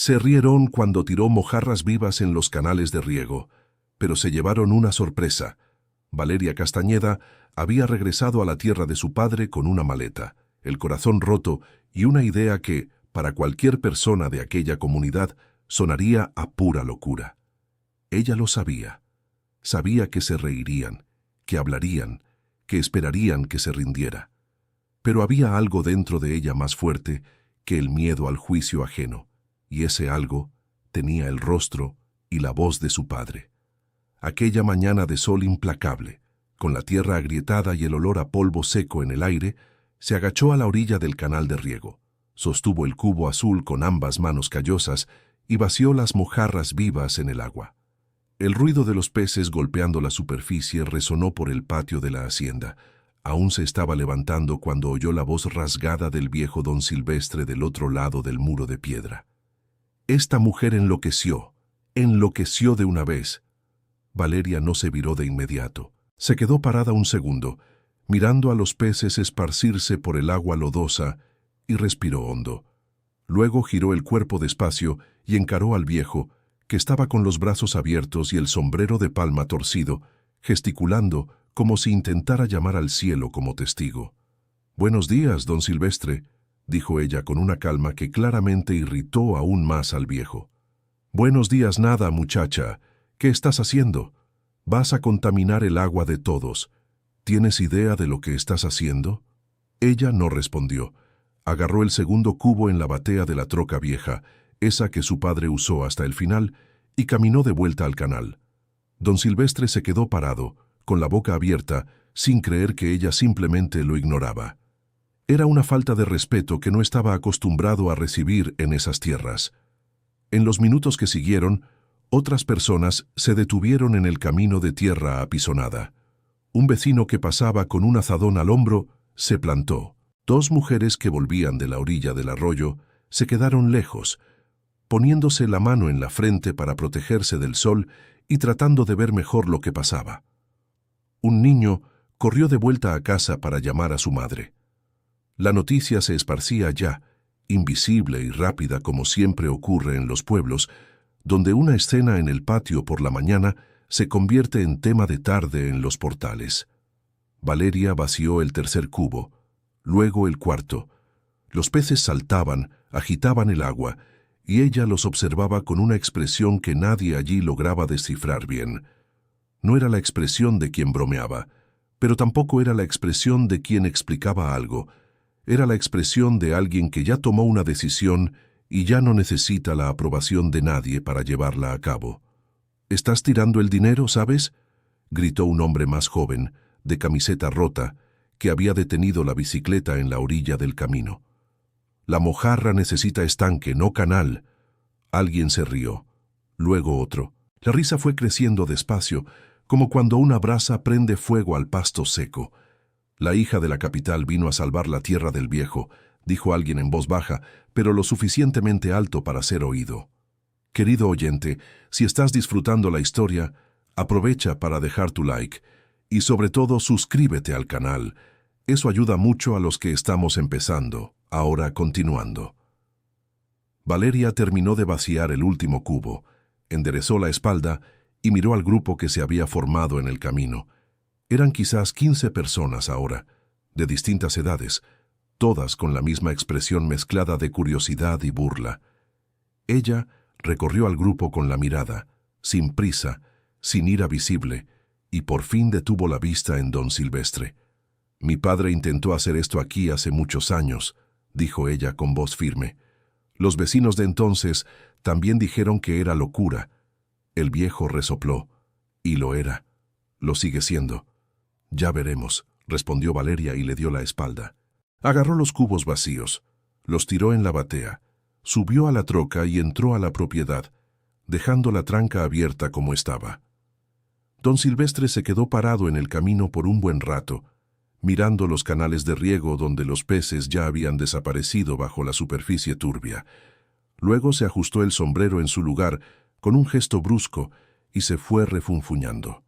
Se rieron cuando tiró mojarras vivas en los canales de riego, pero se llevaron una sorpresa. Valeria Castañeda había regresado a la tierra de su padre con una maleta, el corazón roto y una idea que, para cualquier persona de aquella comunidad, sonaría a pura locura. Ella lo sabía. Sabía que se reirían, que hablarían, que esperarían que se rindiera. Pero había algo dentro de ella más fuerte que el miedo al juicio ajeno, y ese algo tenía el rostro y la voz de su padre. Aquella mañana de sol implacable, con la tierra agrietada y el olor a polvo seco en el aire, se agachó a la orilla del canal de riego, sostuvo el cubo azul con ambas manos callosas y vació las mojarras vivas en el agua. El ruido de los peces golpeando la superficie resonó por el patio de la hacienda. Aún se estaba levantando cuando oyó la voz rasgada del viejo don Silvestre del otro lado del muro de piedra. Esta mujer enloqueció de una vez. Valeria no se viró de inmediato. Se quedó parada un segundo, mirando a los peces esparcirse por el agua lodosa, y respiró hondo. Luego giró el cuerpo despacio y encaró al viejo, que estaba con los brazos abiertos y el sombrero de palma torcido, gesticulando como si intentara llamar al cielo como testigo. «Buenos días, don Silvestre», dijo ella con una calma que claramente irritó aún más al viejo. «Buenos días nada, muchacha. ¿Qué estás haciendo? Vas a contaminar el agua de todos. ¿Tienes idea de lo que estás haciendo?» Ella no respondió. Agarró el segundo cubo en la batea de la troca vieja, esa que su padre usó hasta el final, y caminó de vuelta al canal. Don Silvestre se quedó parado, con la boca abierta, sin creer que ella simplemente lo ignoraba. Era una falta de respeto que no estaba acostumbrado a recibir en esas tierras. En los minutos que siguieron, otras personas se detuvieron en el camino de tierra apisonada. Un vecino que pasaba con un azadón al hombro se plantó. Dos mujeres que volvían de la orilla del arroyo se quedaron lejos, poniéndose la mano en la frente para protegerse del sol y tratando de ver mejor lo que pasaba. Un niño corrió de vuelta a casa para llamar a su madre. La noticia se esparcía ya, invisible y rápida como siempre ocurre en los pueblos, donde una escena en el patio por la mañana se convierte en tema de tarde en los portales. Valeria vació el tercer cubo, luego el cuarto. Los peces saltaban, agitaban el agua, y ella los observaba con una expresión que nadie allí lograba descifrar bien. No era la expresión de quien bromeaba, pero tampoco era la expresión de quien explicaba algo. Era la expresión de alguien que ya tomó una decisión y ya no necesita la aprobación de nadie para llevarla a cabo. «¿Estás tirando el dinero, sabes?», gritó un hombre más joven, de camiseta rota, que había detenido la bicicleta en la orilla del camino. «La mojarra necesita estanque, no canal». Alguien se rió, luego otro. La risa fue creciendo despacio, como cuando una brasa prende fuego al pasto seco. «La hija de la capital vino a salvar la tierra del viejo», dijo alguien en voz baja, pero lo suficientemente alto para ser oído. Querido oyente, si estás disfrutando la historia, aprovecha para dejar tu like y sobre todo suscríbete al canal. Eso ayuda mucho a los que estamos empezando. Ahora continuando. Valeria terminó de vaciar el último cubo, enderezó la espalda y miró al grupo que se había formado en el camino. Eran quizás 15 personas ahora, de distintas edades, todas con la misma expresión mezclada de curiosidad y burla. Ella recorrió al grupo con la mirada, sin prisa, sin ira visible, y por fin detuvo la vista en don Silvestre. «Mi padre intentó hacer esto aquí hace muchos años», dijo ella con voz firme. «Los vecinos de entonces también dijeron que era locura». El viejo resopló. «Y lo era. Lo sigue siendo». «Ya veremos», respondió Valeria y le dio la espalda. Agarró los cubos vacíos, los tiró en la batea, subió a la troca y entró a la propiedad, dejando la tranca abierta como estaba. Don Silvestre se quedó parado en el camino por un buen rato, mirando los canales de riego donde los peces ya habían desaparecido bajo la superficie turbia. Luego se ajustó el sombrero en su lugar con un gesto brusco y se fue refunfuñando.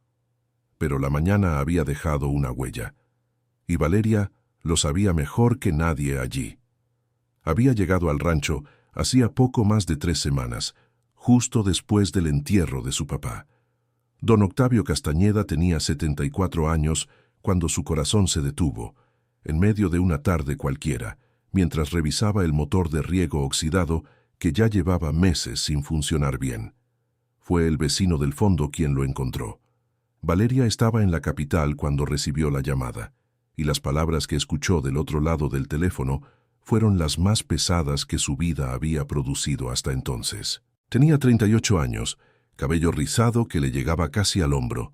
Pero la mañana había dejado una huella, y Valeria lo sabía mejor que nadie allí. Había llegado al rancho hacía poco más de 3 semanas, justo después del entierro de su papá. Don Octavio Castañeda tenía 74 años cuando su corazón se detuvo, en medio de una tarde cualquiera, mientras revisaba el motor de riego oxidado que ya llevaba meses sin funcionar bien. Fue el vecino del fondo quien lo encontró. Valeria estaba en la capital cuando recibió la llamada, y las palabras que escuchó del otro lado del teléfono fueron las más pesadas que su vida había producido hasta entonces. Tenía 38 años, cabello rizado que le llegaba casi al hombro,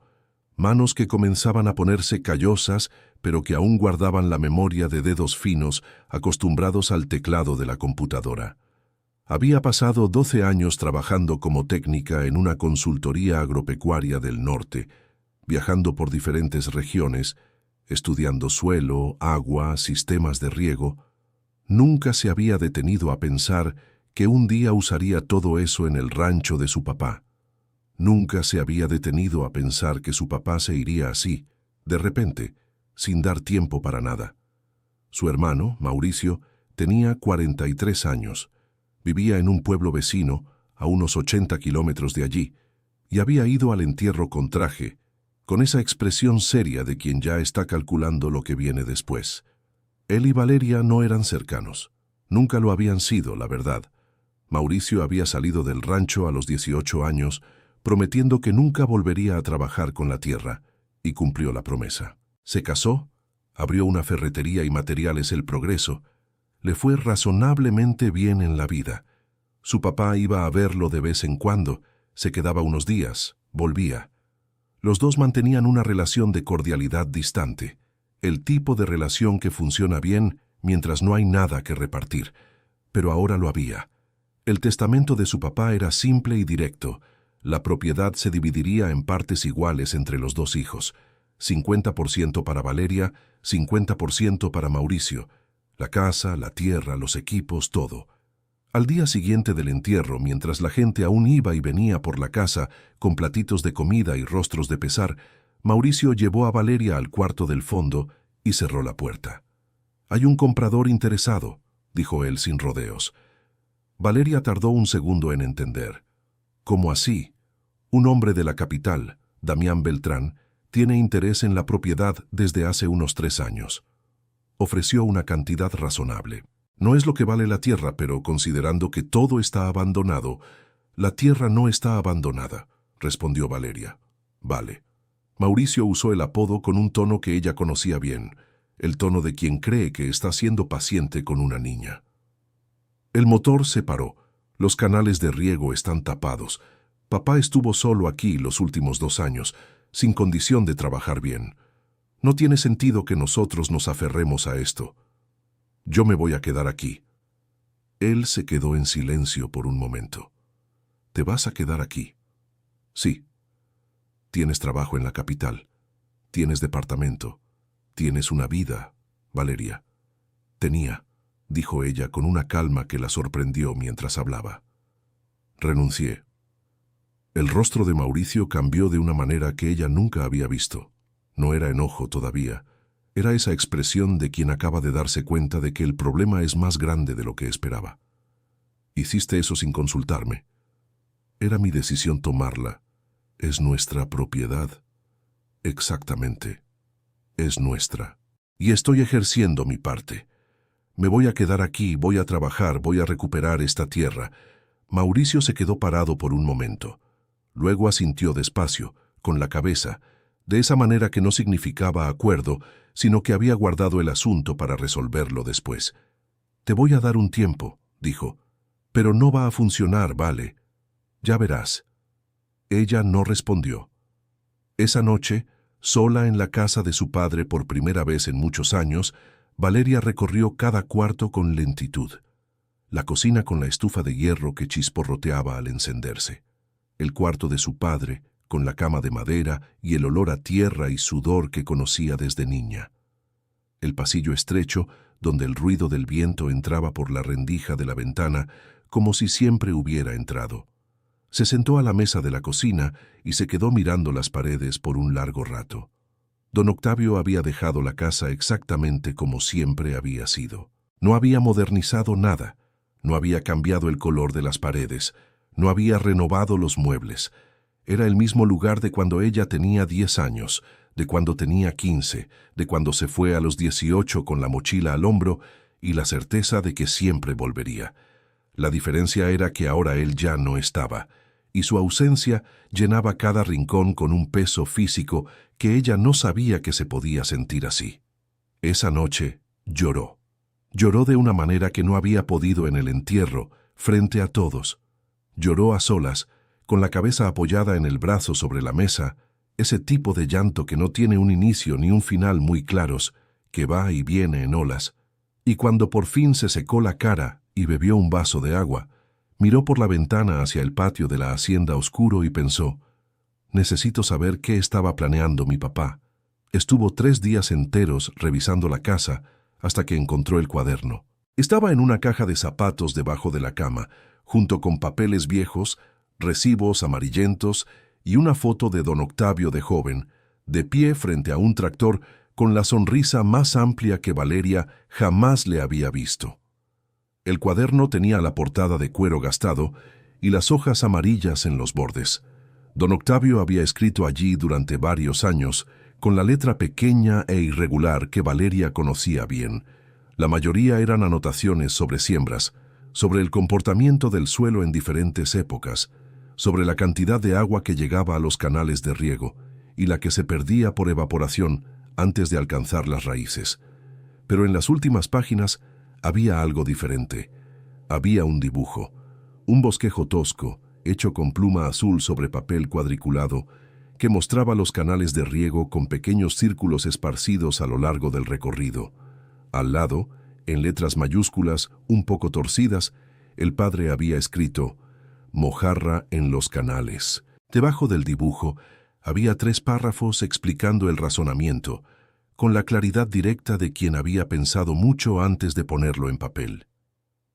manos que comenzaban a ponerse callosas, pero que aún guardaban la memoria de dedos finos acostumbrados al teclado de la computadora. Había pasado 12 años trabajando como técnica en una consultoría agropecuaria del norte, viajando por diferentes regiones, estudiando suelo, agua, sistemas de riego. Nunca se había detenido a pensar que un día usaría todo eso en el rancho de su papá. Nunca se había detenido a pensar que su papá se iría así, de repente, sin dar tiempo para nada. Su hermano, Mauricio, tenía 43 años, vivía en un pueblo vecino, a unos 80 kilómetros de allí, y había ido al entierro con traje, con esa expresión seria de quien ya está calculando lo que viene después. Él y Valeria no eran cercanos, nunca lo habían sido, la verdad. Mauricio había salido del rancho a los 18 años, prometiendo que nunca volvería a trabajar con la tierra, y cumplió la promesa. Se casó, abrió una ferretería y materiales El Progreso. Le fue razonablemente bien en la vida. Su papá iba a verlo de vez en cuando, se quedaba unos días, volvía. Los dos mantenían una relación de cordialidad distante, el tipo de relación que funciona bien mientras no hay nada que repartir. Pero ahora lo había. El testamento de su papá era simple y directo. La propiedad se dividiría en partes iguales entre los dos hijos, 50% para Valeria, 50% para Mauricio, la casa, la tierra, los equipos, todo. Al día siguiente del entierro, mientras la gente aún iba y venía por la casa con platitos de comida y rostros de pesar, Mauricio llevó a Valeria al cuarto del fondo y cerró la puerta. «Hay un comprador interesado», dijo él sin rodeos. Valeria tardó un segundo en entender. «¿Cómo así? Un hombre de la capital, Damián Beltrán, tiene interés en la propiedad desde hace unos 3 años. Ofreció una cantidad razonable. No es lo que vale la tierra, pero considerando que todo está abandonado, la tierra no está abandonada», respondió Valeria. «Vale». Mauricio usó el apodo con un tono que ella conocía bien, el tono de quien cree que está siendo paciente con una niña. El motor se paró. Los canales de riego están tapados. Papá estuvo solo aquí los últimos 2 años, sin condición de trabajar bien. No tiene sentido que nosotros nos aferremos a esto. Yo me voy a quedar aquí. Él se quedó en silencio por un momento. ¿Te vas a quedar aquí? Sí. Tienes trabajo en la capital. Tienes departamento. Tienes una vida, Valeria. Tenía, dijo ella con una calma que la sorprendió mientras hablaba. Renuncié. El rostro de Mauricio cambió de una manera que ella nunca había visto. No era enojo todavía. Era esa expresión de quien acaba de darse cuenta de que el problema es más grande de lo que esperaba. Hiciste eso sin consultarme. Era mi decisión tomarla. Es nuestra propiedad. Exactamente. Es nuestra. Y estoy ejerciendo mi parte. Me voy a quedar aquí, voy a trabajar, voy a recuperar esta tierra. Mauricio se quedó parado por un momento. Luego asintió despacio, con la cabeza, de esa manera que no significaba acuerdo, sino que había guardado el asunto para resolverlo después. «Te voy a dar un tiempo», dijo, «pero no va a funcionar, ¿vale? Ya verás». Ella no respondió. Esa noche, sola en la casa de su padre por primera vez en muchos años, Valeria recorrió cada cuarto con lentitud. La cocina con la estufa de hierro que chisporroteaba al encenderse. El cuarto de su padre, con la cama de madera y el olor a tierra y sudor que conocía desde niña. El pasillo estrecho, donde el ruido del viento entraba por la rendija de la ventana, como si siempre hubiera entrado. Se sentó a la mesa de la cocina y se quedó mirando las paredes por un largo rato. Don Octavio había dejado la casa exactamente como siempre había sido. No había modernizado nada. No había cambiado el color de las paredes, no había renovado los muebles. Era el mismo lugar de cuando ella tenía 10 años, de cuando tenía 15, de cuando se fue a los 18 con la mochila al hombro y la certeza de que siempre volvería. La diferencia era que ahora él ya no estaba, y su ausencia llenaba cada rincón con un peso físico que ella no sabía que se podía sentir así. Esa noche lloró. Lloró de una manera que no había podido en el entierro, frente a todos. Lloró a solas, con la cabeza apoyada en el brazo sobre la mesa, ese tipo de llanto que no tiene un inicio ni un final muy claros, que va y viene en olas. Y cuando por fin se secó la cara y bebió un vaso de agua, miró por la ventana hacia el patio de la hacienda oscuro y pensó: necesito saber qué estaba planeando mi papá. Estuvo 3 días enteros revisando la casa hasta que encontró el cuaderno. Estaba en una caja de zapatos debajo de la cama, junto con papeles viejos, recibos amarillentos y una foto de don Octavio de joven, de pie frente a un tractor con la sonrisa más amplia que Valeria jamás le había visto. El cuaderno tenía la portada de cuero gastado y las hojas amarillas en los bordes. Don Octavio había escrito allí durante varios años, con la letra pequeña e irregular que Valeria conocía bien. La mayoría eran anotaciones sobre siembras, sobre el comportamiento del suelo en diferentes épocas, sobre la cantidad de agua que llegaba a los canales de riego y la que se perdía por evaporación antes de alcanzar las raíces. Pero en las últimas páginas había algo diferente. Había un dibujo, un bosquejo tosco, hecho con pluma azul sobre papel cuadriculado, que mostraba los canales de riego con pequeños círculos esparcidos a lo largo del recorrido. Al lado, en letras mayúsculas un poco torcidas, el padre había escrito: Mojarra en los canales. Debajo del dibujo había 3 párrafos explicando el razonamiento, con la claridad directa de quien había pensado mucho antes de ponerlo en papel.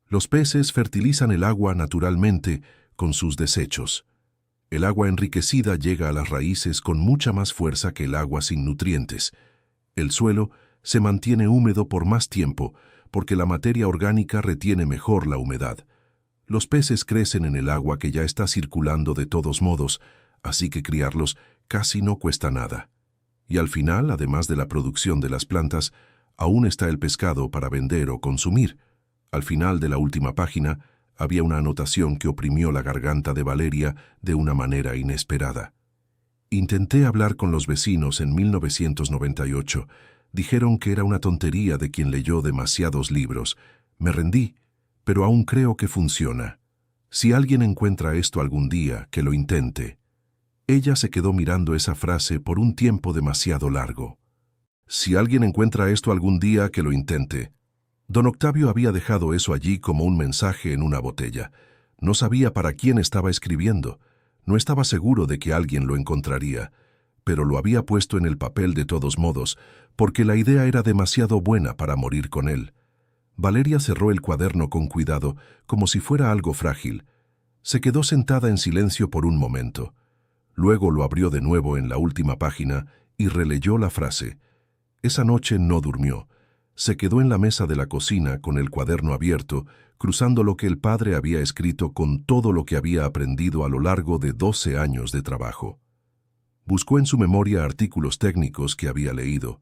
Los peces fertilizan el agua naturalmente con sus desechos. El agua enriquecida llega a las raíces con mucha más fuerza que el agua sin nutrientes. El suelo se mantiene húmedo por más tiempo porque la materia orgánica retiene mejor la humedad. Los peces crecen en el agua que ya está circulando de todos modos, así que criarlos casi no cuesta nada. Y al final, además de la producción de las plantas, aún está el pescado para vender o consumir. Al final de la última página había una anotación que oprimió la garganta de Valeria de una manera inesperada. Intenté hablar con los vecinos en 1998. Dijeron que era una tontería de quien leyó demasiados libros. Me rendí, pero aún creo que funciona. Si alguien encuentra esto algún día, que lo intente. Ella se quedó mirando esa frase por un tiempo demasiado largo. Si alguien encuentra esto algún día, que lo intente. Don Octavio había dejado eso allí como un mensaje en una botella. No sabía para quién estaba escribiendo. No estaba seguro de que alguien lo encontraría, pero lo había puesto en el papel de todos modos, porque la idea era demasiado buena para morir con él. Valeria cerró el cuaderno con cuidado, como si fuera algo frágil. Se quedó sentada en silencio por un momento. Luego lo abrió de nuevo en la última página y releyó la frase. Esa noche no durmió. Se quedó en la mesa de la cocina con el cuaderno abierto, cruzando lo que el padre había escrito con todo lo que había aprendido a lo largo de 12 años de trabajo. Buscó en su memoria artículos técnicos que había leído,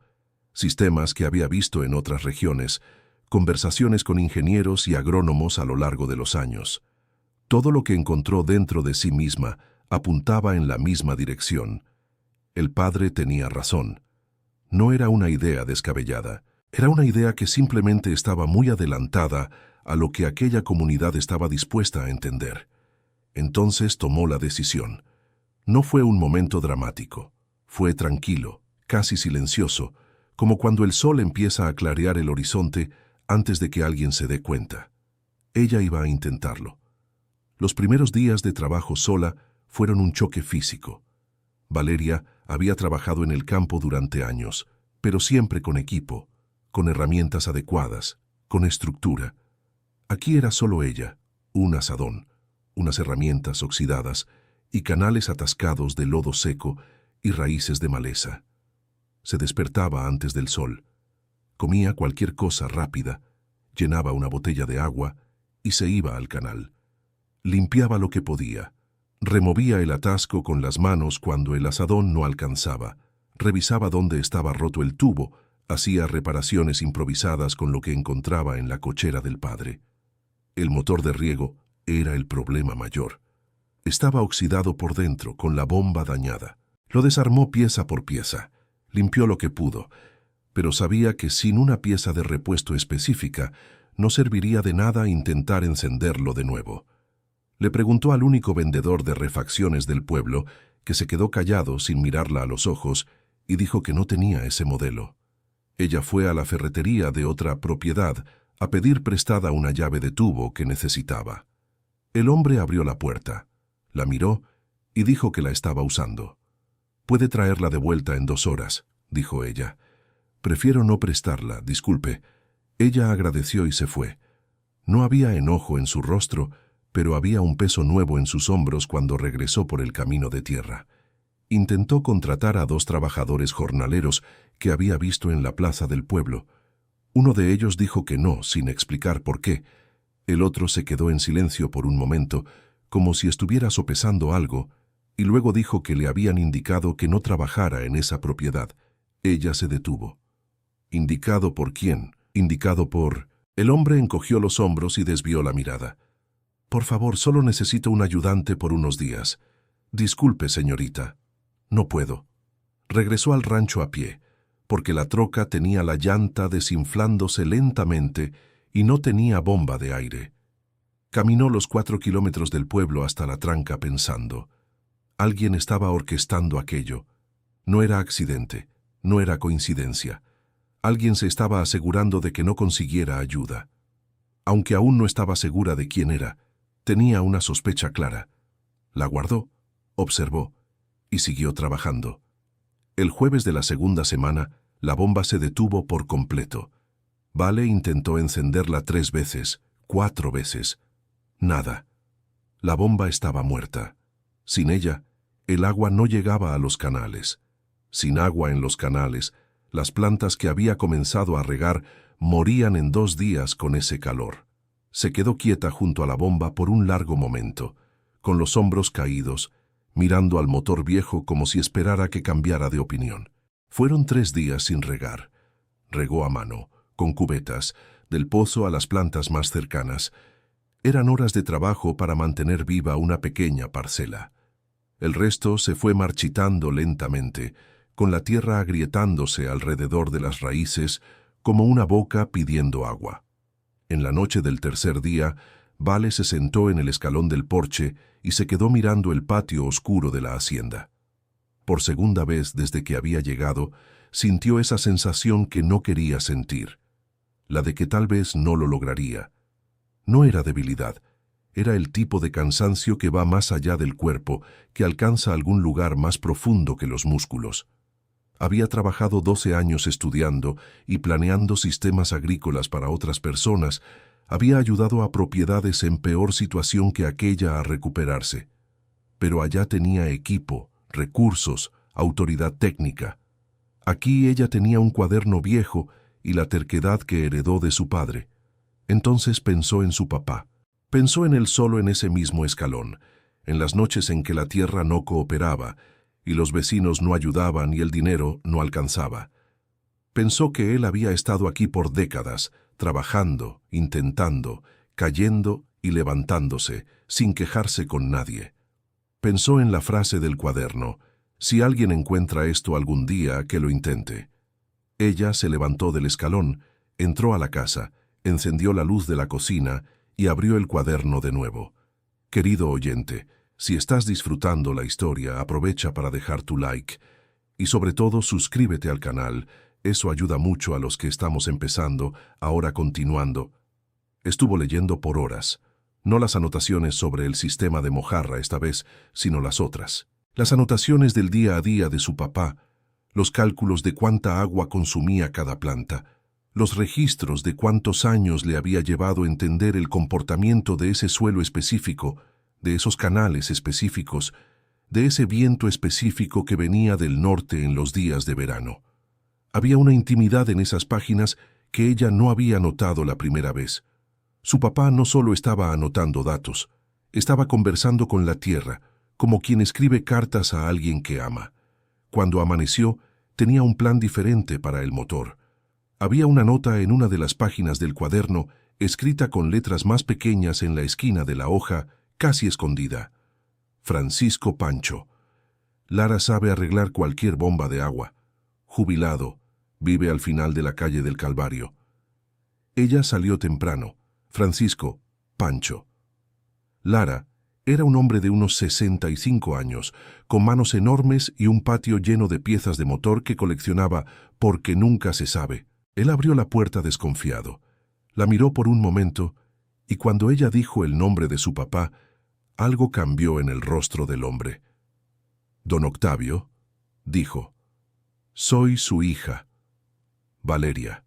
sistemas que había visto en otras regiones, conversaciones con ingenieros y agrónomos a lo largo de los años. Todo lo que encontró dentro de sí misma apuntaba en la misma dirección. El padre tenía razón. No era una idea descabellada. Era una idea que simplemente estaba muy adelantada a lo que aquella comunidad estaba dispuesta a entender. Entonces tomó la decisión. No fue un momento dramático. Fue tranquilo, casi silencioso, como cuando el sol empieza a clarear el horizonte antes de que alguien se dé cuenta. Ella iba a intentarlo. Los primeros días de trabajo sola fueron un choque físico. Valeria había trabajado en el campo durante años, pero siempre con equipo, con herramientas adecuadas, con estructura. Aquí era solo ella, un azadón, unas herramientas oxidadas y canales atascados de lodo seco y raíces de maleza. Se despertaba antes del sol, comía cualquier cosa rápida, llenaba una botella de agua y se iba al canal. Limpiaba lo que podía. Removía el atasco con las manos cuando el azadón no alcanzaba. Revisaba dónde estaba roto el tubo. Hacía reparaciones improvisadas con lo que encontraba en la cochera del padre. El motor de riego era el problema mayor. Estaba oxidado por dentro, con la bomba dañada. Lo desarmó pieza por pieza. Limpió lo que pudo, pero sabía que sin una pieza de repuesto específica no serviría de nada intentar encenderlo de nuevo. Le preguntó al único vendedor de refacciones del pueblo, que se quedó callado sin mirarla a los ojos, y dijo que no tenía ese modelo. Ella fue a la ferretería de otra propiedad a pedir prestada una llave de tubo que necesitaba. El hombre abrió la puerta, la miró y dijo que la estaba usando. «Puede traerla de vuelta en 2 horas», dijo ella. «Prefiero no prestarla, disculpe». Ella agradeció y se fue. No había enojo en su rostro, pero había un peso nuevo en sus hombros cuando regresó por el camino de tierra. Intentó contratar a 2 trabajadores jornaleros que había visto en la plaza del pueblo. Uno de ellos dijo que no, sin explicar por qué. El otro se quedó en silencio por un momento, como si estuviera sopesando algo, y luego dijo que le habían indicado que no trabajara en esa propiedad. Ella se detuvo. ¿Indicado por quién? Indicado por... El hombre encogió los hombros y desvió la mirada. «Por favor, solo necesito un ayudante por unos días. Disculpe, señorita. No puedo». Regresó al rancho a pie, porque la troca tenía la llanta desinflándose lentamente y no tenía bomba de aire. Caminó los 4 kilómetros del pueblo hasta la tranca pensando. Alguien estaba orquestando aquello. No era accidente, no era coincidencia. Alguien se estaba asegurando de que no consiguiera ayuda. Aunque aún no estaba segura de quién era, tenía una sospecha clara. La guardó, observó y siguió trabajando. El jueves de la segunda semana, la bomba se detuvo por completo. Vale intentó encenderla 3 veces, 4 veces. Nada. La bomba estaba muerta. Sin ella, el agua no llegaba a los canales. Sin agua en los canales, las plantas que había comenzado a regar morían en 2 días con ese calor. Se quedó quieta junto a la bomba por un largo momento, con los hombros caídos, mirando al motor viejo como si esperara que cambiara de opinión. Fueron 3 días sin regar. Regó a mano, con cubetas, del pozo a las plantas más cercanas. Eran horas de trabajo para mantener viva una pequeña parcela. El resto se fue marchitando lentamente, con la tierra agrietándose alrededor de las raíces como una boca pidiendo agua. En la noche del tercer día, Vale se sentó en el escalón del porche y se quedó mirando el patio oscuro de la hacienda. Por segunda vez desde que había llegado, sintió esa sensación que no quería sentir, la de que tal vez no lo lograría. No era debilidad, era el tipo de cansancio que va más allá del cuerpo, que alcanza algún lugar más profundo que los músculos. Había trabajado 12 años estudiando y planeando sistemas agrícolas para otras personas. Había ayudado a propiedades en peor situación que aquella a recuperarse. Pero allá tenía equipo, recursos, autoridad técnica. Aquí ella tenía un cuaderno viejo y la terquedad que heredó de su padre. Entonces pensó en su papá. Pensó en él solo en ese mismo escalón, en las noches en que la tierra no cooperaba, y los vecinos no ayudaban y el dinero no alcanzaba. Pensó que él había estado aquí por décadas, trabajando, intentando, cayendo y levantándose, sin quejarse con nadie. Pensó en la frase del cuaderno: «Si alguien encuentra esto algún día, que lo intente». Ella se levantó del escalón, entró a la casa, encendió la luz de la cocina y abrió el cuaderno de nuevo. Querido oyente, si estás disfrutando la historia, aprovecha para dejar tu like y sobre todo suscríbete al canal. Eso ayuda mucho a los que estamos empezando, ahora continuando. Estuvo leyendo por horas, no las anotaciones sobre el sistema de mojarra esta vez, sino las otras. Las anotaciones del día a día de su papá, los cálculos de cuánta agua consumía cada planta, los registros de cuántos años le había llevado entender el comportamiento de ese suelo específico, de esos canales específicos, de ese viento específico que venía del norte en los días de verano. Había una intimidad en esas páginas que ella no había notado la primera vez. Su papá no solo estaba anotando datos, estaba conversando con la tierra, como quien escribe cartas a alguien que ama. Cuando amaneció, tenía un plan diferente para el motor. Había una nota en una de las páginas del cuaderno, escrita con letras más pequeñas en la esquina de la hoja, casi escondida. Francisco Pancho. Lara sabe arreglar cualquier bomba de agua. Jubilado, vive al final de la calle del Calvario. Ella salió temprano. Francisco, Pancho. Lara era un hombre de unos 65 años, con manos enormes y un patio lleno de piezas de motor que coleccionaba porque nunca se sabe. Él abrió la puerta desconfiado. La miró por un momento y cuando ella dijo el nombre de su papá, algo cambió en el rostro del hombre. Don Octavio, dijo, soy su hija, Valeria.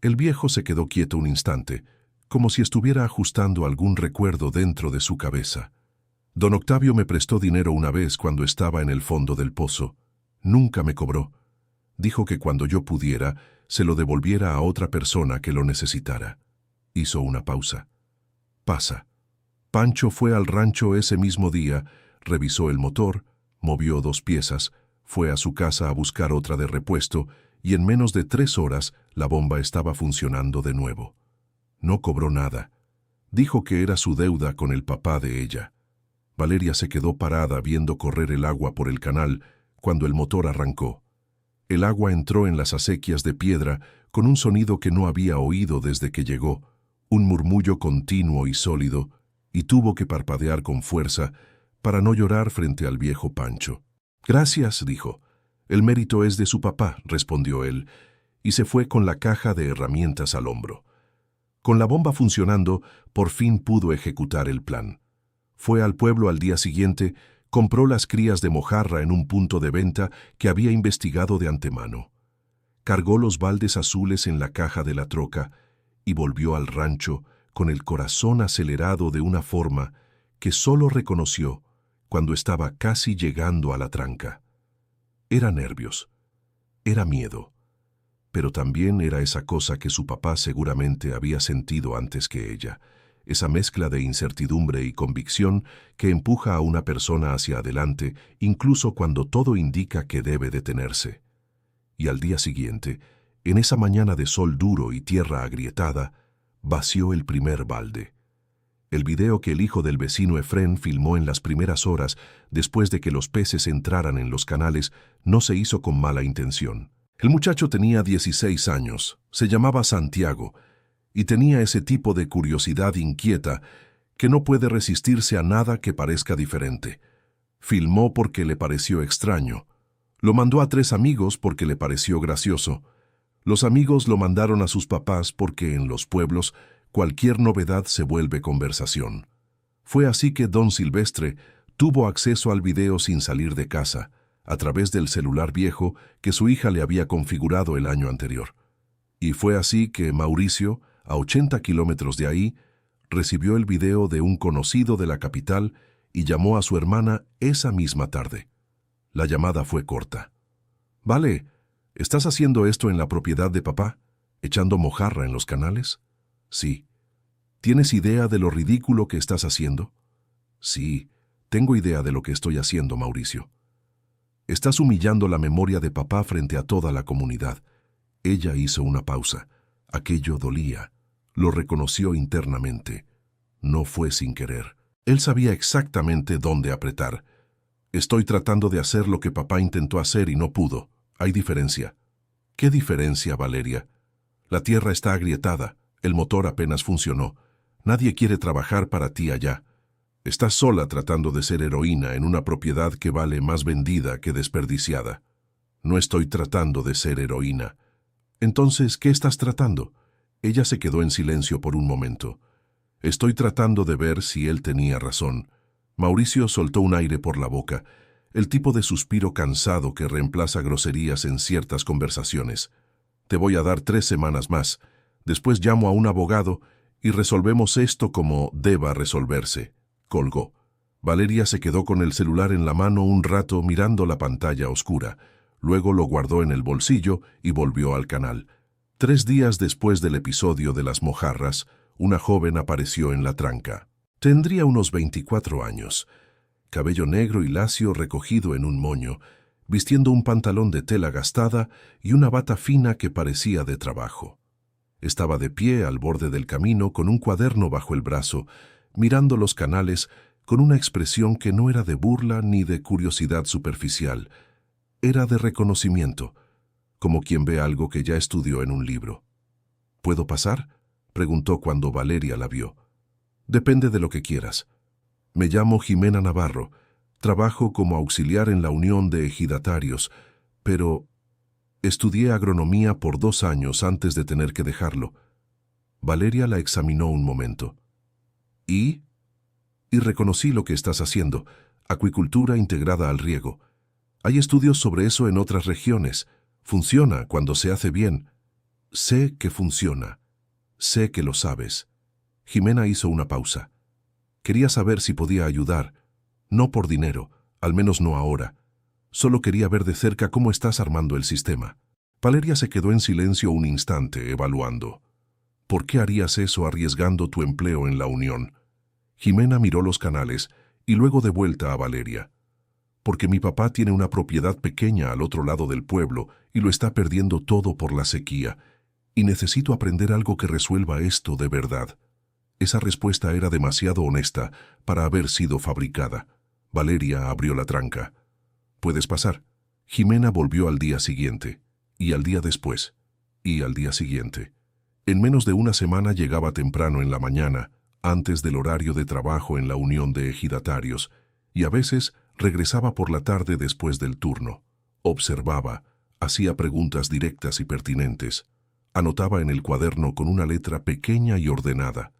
El viejo se quedó quieto un instante, como si estuviera ajustando algún recuerdo dentro de su cabeza. Don Octavio me prestó dinero una vez cuando estaba en el fondo del pozo. Nunca me cobró. Dijo que cuando yo pudiera, se lo devolviera a otra persona que lo necesitara. Hizo una pausa. Pasa. Pancho fue al rancho ese mismo día, revisó el motor, movió 2 piezas, fue a su casa a buscar otra de repuesto y en menos de 3 horas la bomba estaba funcionando de nuevo. No cobró nada. Dijo que era su deuda con el papá de ella. Valeria se quedó parada viendo correr el agua por el canal cuando el motor arrancó. El agua entró en las acequias de piedra con un sonido que no había oído desde que llegó, un murmullo continuo y sólido, y tuvo que parpadear con fuerza para no llorar frente al viejo Pancho. Gracias, dijo. El mérito es de su papá, respondió él, y se fue con la caja de herramientas al hombro. Con la bomba funcionando, por fin pudo ejecutar el plan. Fue al pueblo al día siguiente, compró las crías de mojarra en un punto de venta que había investigado de antemano. Cargó los baldes azules en la caja de la troca y volvió al rancho con el corazón acelerado de una forma que solo reconoció cuando estaba casi llegando a la tranca. Era nervios, era miedo, pero también era esa cosa que su papá seguramente había sentido antes que ella, esa mezcla de incertidumbre y convicción que empuja a una persona hacia adelante incluso cuando todo indica que debe detenerse. Y al día siguiente, en esa mañana de sol duro y tierra agrietada, vació el primer balde. El video que el hijo del vecino Efrén filmó en las primeras horas después de que los peces entraran en los canales no se hizo con mala intención. El muchacho tenía 16 años, se llamaba Santiago, y tenía ese tipo de curiosidad inquieta que no puede resistirse a nada que parezca diferente. Filmó porque le pareció extraño. Lo mandó a 3 amigos porque le pareció gracioso. Los amigos lo mandaron a sus papás porque en los pueblos cualquier novedad se vuelve conversación. Fue así que don Silvestre tuvo acceso al video sin salir de casa, a través del celular viejo que su hija le había configurado el año anterior. Y fue así que Mauricio, a 80 kilómetros de ahí, recibió el video de un conocido de la capital y llamó a su hermana esa misma tarde. La llamada fue corta. «Vale, ¿estás haciendo esto en la propiedad de papá? ¿Echando mojarra en los canales?» «Sí». «¿Tienes idea de lo ridículo que estás haciendo?» «Sí, tengo idea de lo que estoy haciendo, Mauricio». «Estás humillando la memoria de papá frente a toda la comunidad». Ella hizo una pausa. Aquello dolía. Lo reconoció internamente. No fue sin querer. Él sabía exactamente dónde apretar. «Estoy tratando de hacer lo que papá intentó hacer y no pudo. Hay diferencia». «¿Qué diferencia, Valeria?» «La tierra está agrietada. El motor apenas funcionó. Nadie quiere trabajar para ti allá. Estás sola tratando de ser heroína en una propiedad que vale más vendida que desperdiciada». «No estoy tratando de ser heroína». «Entonces, ¿qué estás tratando?» Ella se quedó en silencio por un momento. «Estoy tratando de ver si él tenía razón». Mauricio soltó un aire por la boca, el tipo de suspiro cansado que reemplaza groserías en ciertas conversaciones. «Te voy a dar 3 semanas más. Después llamo a un abogado y resolvemos esto como deba resolverse». Colgó. Valeria se quedó con el celular en la mano un rato mirando la pantalla oscura. Luego lo guardó en el bolsillo y volvió al canal. 3 días después del episodio de las mojarras, una joven apareció en la tranca. Tendría unos 24 años, cabello negro y lacio recogido en un moño, vistiendo un pantalón de tela gastada y una bata fina que parecía de trabajo. Estaba de pie al borde del camino con un cuaderno bajo el brazo, mirando los canales con una expresión que no era de burla ni de curiosidad superficial, era de reconocimiento, como quien ve algo que ya estudió en un libro. ¿Puedo pasar?, preguntó cuando Valeria la vio. Depende de lo que quieras. Me llamo Jimena Navarro, trabajo como auxiliar en la Unión de Ejidatarios, pero estudié agronomía por 2 años antes de tener que dejarlo. Valeria la examinó un momento. ¿Y? Y reconocí lo que estás haciendo, acuicultura integrada al riego. Hay estudios sobre eso en otras regiones. Funciona cuando se hace bien. Sé que funciona. Sé que lo sabes. Jimena hizo una pausa. Quería saber si podía ayudar. No por dinero, al menos no ahora. Solo quería ver de cerca cómo estás armando el sistema. Valeria se quedó en silencio un instante, evaluando. ¿Por qué harías eso arriesgando tu empleo en la Unión? Jimena miró los canales y luego de vuelta a Valeria. Porque mi papá tiene una propiedad pequeña al otro lado del pueblo y lo está perdiendo todo por la sequía, y necesito aprender algo que resuelva esto de verdad. Esa respuesta era demasiado honesta para haber sido fabricada. Valeria abrió la tranca. «¿Puedes pasar?» Jimena volvió al día siguiente, y al día después, y al día siguiente. En menos de una semana llegaba temprano en la mañana, antes del horario de trabajo en la Unión de Ejidatarios, y a veces regresaba por la tarde después del turno. Observaba, hacía preguntas directas y pertinentes, anotaba en el cuaderno con una letra pequeña y ordenada,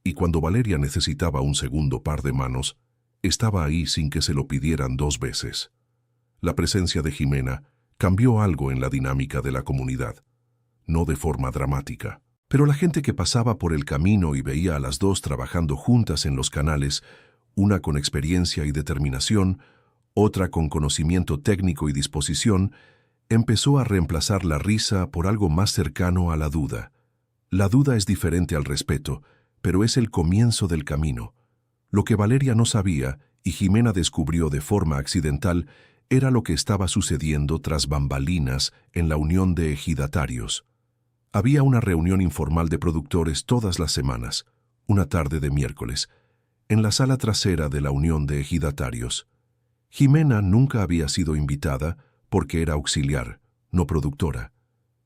y cuando Valeria necesitaba un segundo par de manos, estaba ahí sin que se lo pidieran 2 veces. La presencia de Jimena cambió algo en la dinámica de la comunidad, no de forma dramática. Pero la gente que pasaba por el camino y veía a las 2 trabajando juntas en los canales, una con experiencia y determinación, otra con conocimiento técnico y disposición, empezó a reemplazar la risa por algo más cercano a la duda. La duda es diferente al respeto, pero es el comienzo del camino. Lo que Valeria no sabía, y Jimena descubrió de forma accidental, era lo que estaba sucediendo tras bambalinas en la Unión de Ejidatarios. Había una reunión informal de productores todas las semanas, una tarde de miércoles, en la sala trasera de la Unión de Ejidatarios. Jimena nunca había sido invitada porque era auxiliar, no productora.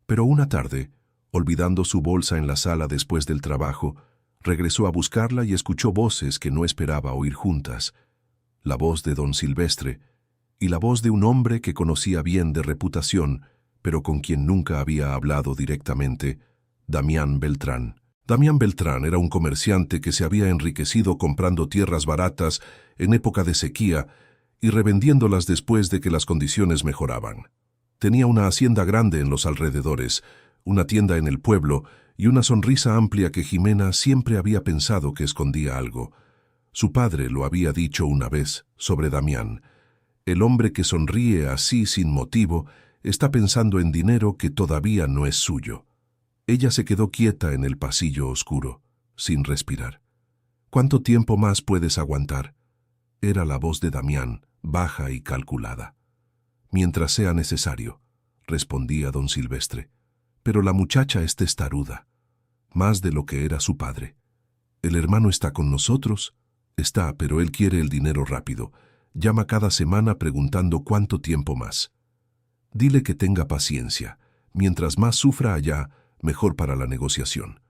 Pero una tarde, olvidando su bolsa en la sala después del trabajo, regresó a buscarla y escuchó voces que no esperaba oír juntas. La voz de don Silvestre y la voz de un hombre que conocía bien de reputación, pero con quien nunca había hablado directamente, Damián Beltrán. Damián Beltrán era un comerciante que se había enriquecido comprando tierras baratas en época de sequía y revendiéndolas después de que las condiciones mejoraban. Tenía una hacienda grande en los alrededores, una tienda en el pueblo y una sonrisa amplia que Jimena siempre había pensado que escondía algo. Su padre lo había dicho una vez sobre Damián. El hombre que sonríe así sin motivo está pensando en dinero que todavía no es suyo. Ella se quedó quieta en el pasillo oscuro, sin respirar. ¿Cuánto tiempo más puedes aguantar? Era la voz de Damián, baja y calculada. Mientras sea necesario, respondía don Silvestre. Pero la muchacha es testaruda, más de lo que era su padre. El hermano está con nosotros. Está, pero él quiere el dinero rápido. Llama cada semana preguntando cuánto tiempo más. Dile que tenga paciencia. Mientras más sufra allá, mejor para la negociación.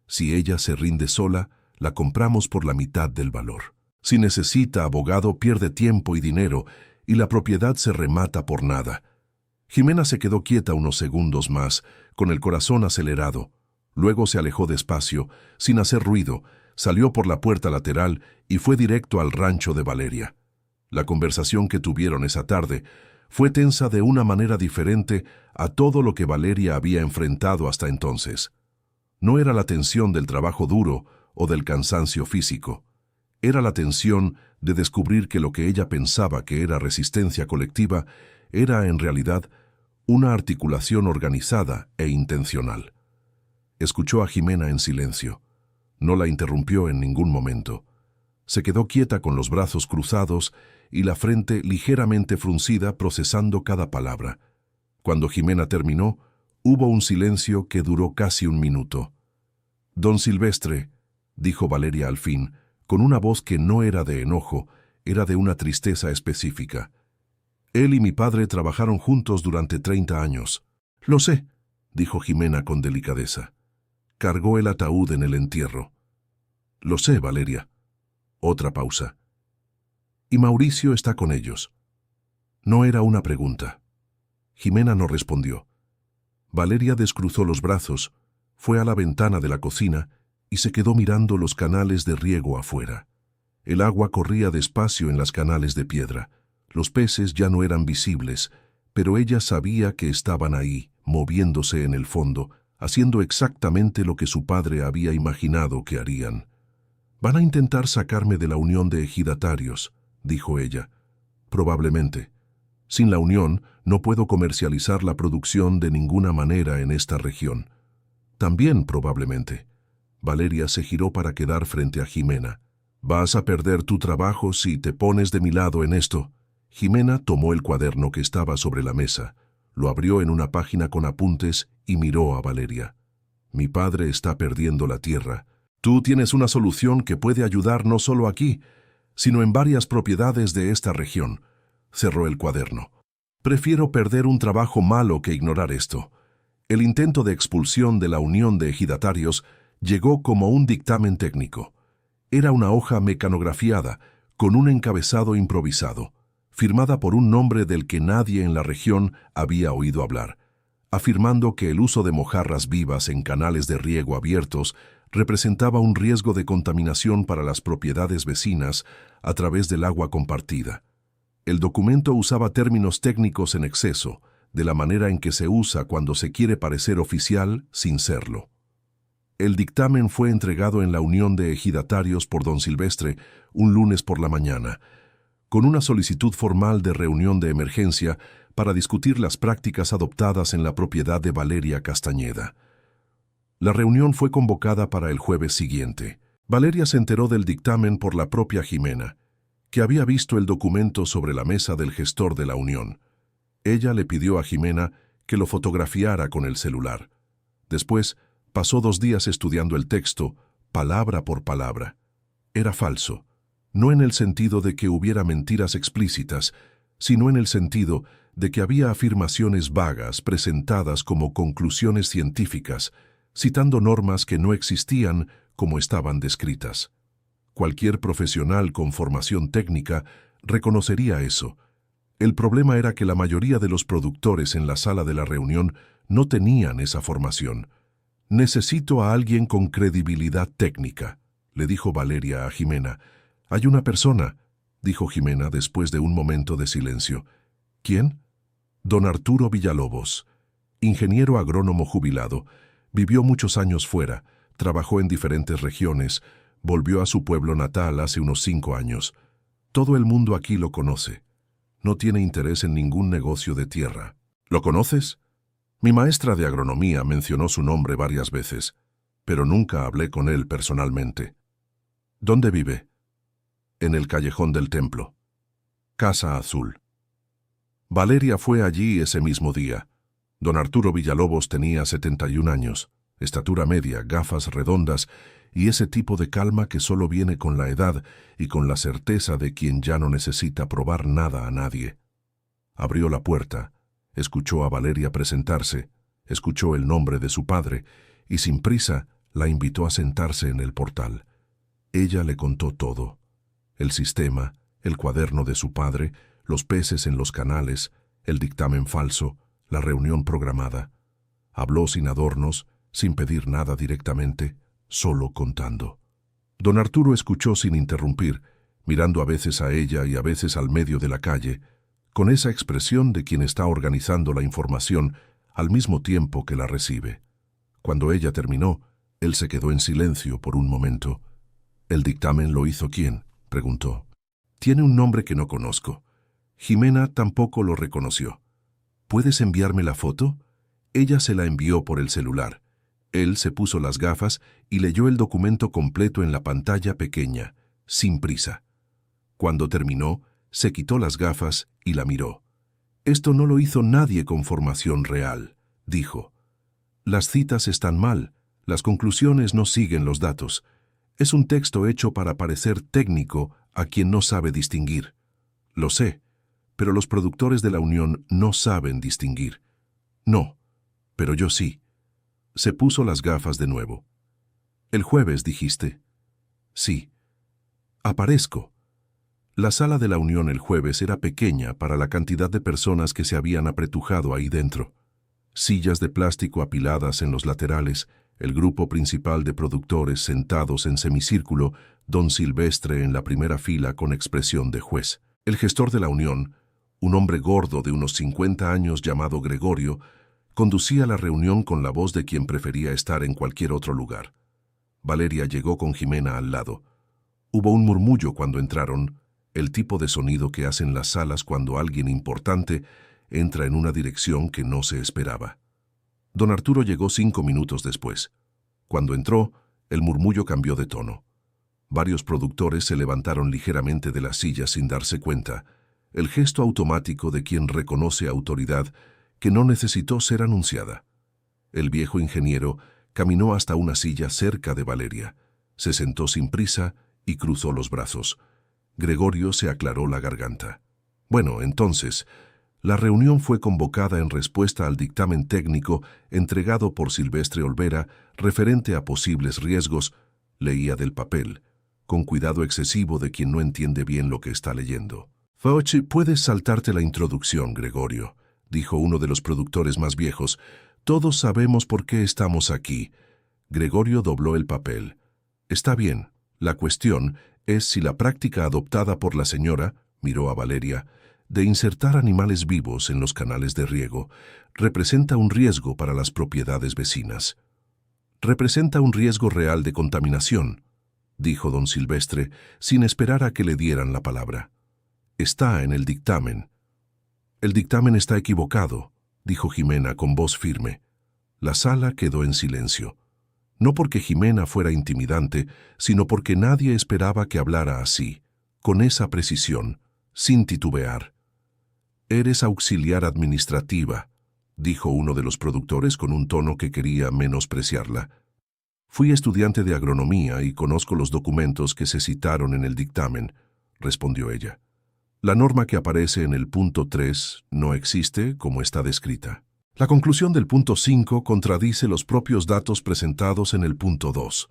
Si ella se rinde sola, la compramos por la mitad del valor. Si necesita abogado, pierde tiempo y dinero, y la propiedad se remata por nada. Jimena se quedó quieta unos segundos más, con el corazón acelerado. Luego se alejó despacio, sin hacer ruido, salió por la puerta lateral y fue directo al rancho de Valeria. La conversación que tuvieron esa tarde fue tensa de una manera diferente a todo lo que Valeria había enfrentado hasta entonces. No era la tensión del trabajo duro o del cansancio físico. Era la tensión de descubrir que lo que ella pensaba que era resistencia colectiva era en realidad una articulación organizada e intencional. Escuchó a Jimena en silencio. No la interrumpió en ningún momento. Se quedó quieta con los brazos cruzados y la frente ligeramente fruncida procesando cada palabra. Cuando Jimena terminó, hubo un silencio que duró casi un minuto. «Don Silvestre», dijo Valeria al fin, con una voz que no era de enojo, era de una tristeza específica. «Él y mi padre trabajaron juntos durante 30 años». «Lo sé», dijo Jimena con delicadeza. Cargó el ataúd en el entierro. «Lo sé, Valeria». Otra pausa. «Y Mauricio está con ellos». No era una pregunta. Jimena no respondió. Valeria descruzó los brazos, fue a la ventana de la cocina y se quedó mirando los canales de riego afuera. El agua corría despacio en las canales de piedra. Los peces ya no eran visibles, pero ella sabía que estaban ahí, moviéndose en el fondo, haciendo exactamente lo que su padre había imaginado que harían. «Van a intentar sacarme de la unión de ejidatarios», dijo ella. «Probablemente. Sin la unión, no puedo comercializar la producción de ninguna manera en esta región». «También probablemente». Valeria se giró para quedar frente a Jimena. «Vas a perder tu trabajo si te pones de mi lado en esto». Jimena tomó el cuaderno que estaba sobre la mesa, lo abrió en una página con apuntes y miró a Valeria. «Mi padre está perdiendo la tierra. Tú tienes una solución que puede ayudar no solo aquí, sino en varias propiedades de esta región». Cerró el cuaderno. «Prefiero perder un trabajo malo que ignorar esto». El intento de expulsión de la Unión de Ejidatarios llegó como un dictamen técnico. Era una hoja mecanografiada, con un encabezado improvisado, firmada por un nombre del que nadie en la región había oído hablar, afirmando que el uso de mojarras vivas en canales de riego abiertos representaba un riesgo de contaminación para las propiedades vecinas a través del agua compartida. El documento usaba términos técnicos en exceso, de la manera en que se usa cuando se quiere parecer oficial sin serlo. El dictamen fue entregado en la Unión de Ejidatarios por don Silvestre un lunes por la mañana, con una solicitud formal de reunión de emergencia para discutir las prácticas adoptadas en la propiedad de Valeria Castañeda. La reunión fue convocada para el jueves siguiente. Valeria se enteró del dictamen por la propia Jimena, que había visto el documento sobre la mesa del gestor de la Unión. Ella le pidió a Jimena que lo fotografiara con el celular. Después, pasó 2 días estudiando el texto, palabra por palabra. Era falso, no en el sentido de que hubiera mentiras explícitas, sino en el sentido de que había afirmaciones vagas presentadas como conclusiones científicas, citando normas que no existían como estaban descritas. Cualquier profesional con formación técnica reconocería eso. El problema era que la mayoría de los productores en la sala de la reunión no tenían esa formación. «Necesito a alguien con credibilidad técnica», le dijo Valeria a Jimena. «Hay una persona», dijo Jimena después de un momento de silencio. «¿Quién?» «Don Arturo Villalobos, ingeniero agrónomo jubilado. Vivió muchos años fuera, trabajó en diferentes regiones, volvió a su pueblo natal hace unos 5 años. Todo el mundo aquí lo conoce. No tiene interés en ningún negocio de tierra». «¿Lo conoces?» «Mi maestra de agronomía mencionó su nombre varias veces, pero nunca hablé con él personalmente». «¿Dónde vive?» «En el callejón del templo. Casa Azul». Valeria fue allí ese mismo día. Don Arturo Villalobos tenía 71 años, estatura media, gafas redondas y ese tipo de calma que solo viene con la edad y con la certeza de quien ya no necesita probar nada a nadie. Abrió la puerta, escuchó a Valeria presentarse, escuchó el nombre de su padre y sin prisa la invitó a sentarse en el portal. Ella le contó todo: el sistema, el cuaderno de su padre, los peces en los canales, el dictamen falso, la reunión programada. Habló sin adornos, sin pedir nada directamente, solo contando. Don Arturo escuchó sin interrumpir, mirando a veces a ella y a veces al medio de la calle, con esa expresión de quien está organizando la información al mismo tiempo que la recibe. Cuando ella terminó, él se quedó en silencio por un momento. «¿El dictamen lo hizo quién?», preguntó. «Tiene un nombre que no conozco». Jimena tampoco lo reconoció. «¿Puedes enviarme la foto?». Ella se la envió por el celular. Él se puso las gafas y leyó el documento completo en la pantalla pequeña, sin prisa. Cuando terminó, se quitó las gafas y la miró. «Esto no lo hizo nadie con formación real», dijo. «Las citas están mal, las conclusiones no siguen los datos. Es un texto hecho para parecer técnico a quien no sabe distinguir. Lo sé, pero los productores de la Unión no saben distinguir. No, pero yo sí». Se puso las gafas de nuevo. «El jueves, dijiste». «Sí». «Aparezco». La sala de la Unión el jueves era pequeña para la cantidad de personas que se habían apretujado ahí dentro. Sillas de plástico apiladas en los laterales, el grupo principal de productores sentados en semicírculo, don Silvestre en la primera fila con expresión de juez. El gestor de la Unión, un hombre gordo de unos 50 años llamado Gregorio, conducía la reunión con la voz de quien prefería estar en cualquier otro lugar. Valeria llegó con Jimena al lado. Hubo un murmullo cuando entraron, el tipo de sonido que hacen las salas cuando alguien importante entra en una dirección que no se esperaba. Don Arturo llegó 5 minutos después. Cuando entró, el murmullo cambió de tono. Varios productores se levantaron ligeramente de las sillas sin darse cuenta, el gesto automático de quien reconoce autoridad que no necesitó ser anunciada. El viejo ingeniero caminó hasta una silla cerca de Valeria, se sentó sin prisa y cruzó los brazos. Gregorio se aclaró la garganta. Bueno, entonces, la reunión fue convocada en respuesta al dictamen técnico entregado por Silvestre Olvera referente a posibles riesgos, leía del papel, con cuidado excesivo de quien no entiende bien lo que está leyendo. «Fauci, puedes saltarte la introducción, Gregorio», dijo uno de los productores más viejos. «Todos sabemos por qué estamos aquí». Gregorio dobló el papel. «Está bien. La cuestión es si la práctica adoptada por la señora», miró a Valeria, «de insertar animales vivos en los canales de riego representa un riesgo para las propiedades vecinas». «Representa un riesgo real de contaminación», dijo don Silvestre, sin esperar a que le dieran la palabra. «Está en el dictamen». «El dictamen está equivocado», dijo Jimena con voz firme. La sala quedó en silencio. No porque Jimena fuera intimidante, sino porque nadie esperaba que hablara así, con esa precisión, sin titubear. «Eres auxiliar administrativa», dijo uno de los productores con un tono que quería menospreciarla. «Fui estudiante de agronomía y conozco los documentos que se citaron en el dictamen», respondió ella. «La norma que aparece en el punto 3 no existe como está descrita. La conclusión del punto 5 contradice los propios datos presentados en el punto 2.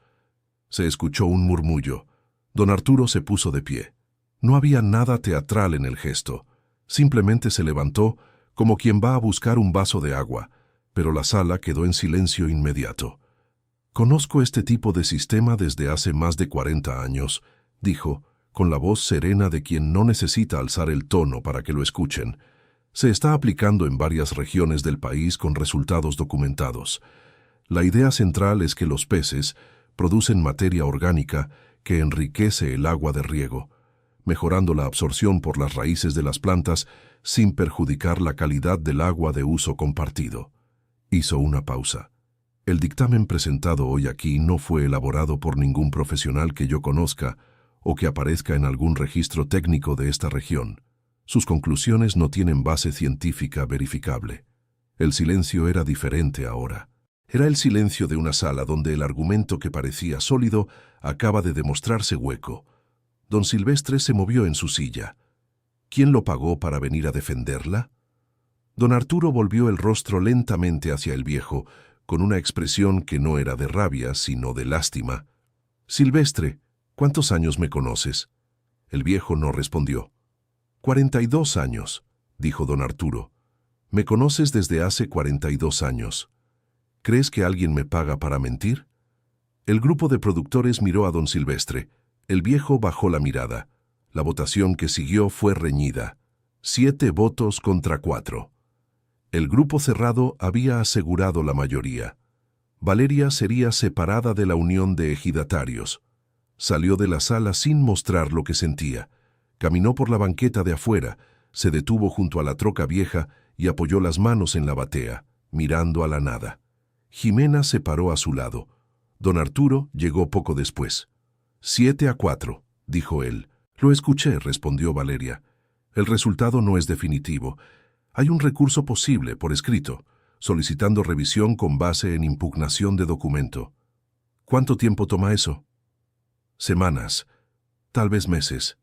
Se escuchó un murmullo. Don Arturo se puso de pie. No había nada teatral en el gesto. Simplemente se levantó como quien va a buscar un vaso de agua, pero la sala quedó en silencio inmediato. «Conozco este tipo de sistema desde hace más de 40 años», dijo, con la voz serena de quien no necesita alzar el tono para que lo escuchen. «Se está aplicando en varias regiones del país con resultados documentados. La idea central es que los peces producen materia orgánica que enriquece el agua de riego, mejorando la absorción por las raíces de las plantas sin perjudicar la calidad del agua de uso compartido». Hizo una pausa. «El dictamen presentado hoy aquí no fue elaborado por ningún profesional que yo conozca o que aparezca en algún registro técnico de esta región. Sus conclusiones no tienen base científica verificable». El silencio era diferente ahora. Era el silencio de una sala donde el argumento que parecía sólido acaba de demostrarse hueco. Don Silvestre se movió en su silla. ¿Quién lo pagó para venir a defenderla? Don Arturo volvió el rostro lentamente hacia el viejo, con una expresión que no era de rabia, sino de lástima. «Silvestre, ¿cuántos años me conoces?» El viejo no respondió. 42 años, dijo don Arturo. «Me conoces desde hace 42 años. ¿Crees que alguien me paga para mentir?» El grupo de productores miró a don Silvestre. El viejo bajó la mirada. La votación que siguió fue reñida. 7 votos contra 4. El grupo cerrado había asegurado la mayoría. Valeria sería separada de la unión de ejidatarios. Salió de la sala sin mostrar lo que sentía. Caminó por la banqueta de afuera, se detuvo junto a la troca vieja y apoyó las manos en la batea, mirando a la nada. Jimena se paró a su lado. Don Arturo llegó poco después. 7-4, dijo él. Lo escuché, respondió Valeria. El resultado no es definitivo. Hay un recurso posible, por escrito, solicitando revisión con base en impugnación de documento. ¿Cuánto tiempo toma eso? Semanas, tal vez meses.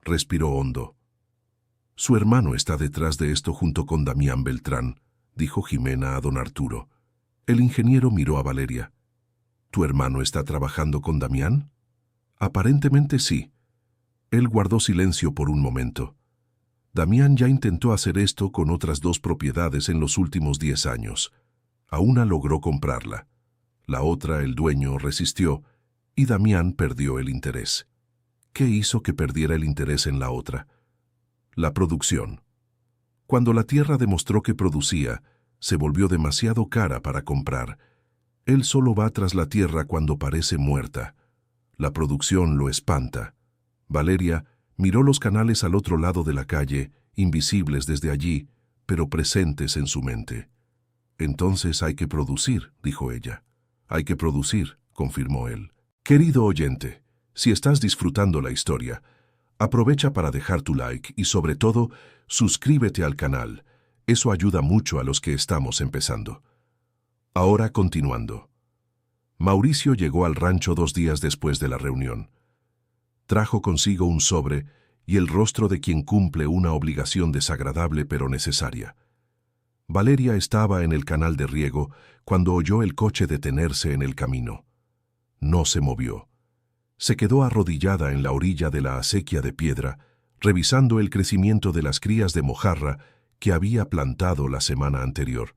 Respiró hondo. Su hermano está detrás de esto junto con Damián Beltrán, dijo Jimena a don Arturo. El ingeniero miró a Valeria. ¿Tu hermano está trabajando con Damián? Aparentemente sí. Él guardó silencio por un momento. Damián ya intentó hacer esto con otras 2 propiedades en los últimos 10 años. A una logró comprarla. La otra el dueño resistió y Damián perdió el interés. ¿Qué hizo que perdiera el interés en la otra? La producción. Cuando la tierra demostró que producía, se volvió demasiado cara para comprar. Él solo va tras la tierra cuando parece muerta. La producción lo espanta. Valeria miró los canales al otro lado de la calle, invisibles desde allí, pero presentes en su mente. Entonces hay que producir, dijo ella. Hay que producir, confirmó él. Querido oyente, si estás disfrutando la historia, aprovecha para dejar tu like y sobre todo, suscríbete al canal. Eso ayuda mucho a los que estamos empezando. Ahora continuando. Mauricio llegó al rancho 2 días después de la reunión. Trajo consigo un sobre y el rostro de quien cumple una obligación desagradable pero necesaria. Valeria estaba en el canal de riego cuando oyó el coche detenerse en el camino. No se movió. Se quedó arrodillada en la orilla de la acequia de piedra, revisando el crecimiento de las crías de mojarra que había plantado la semana anterior.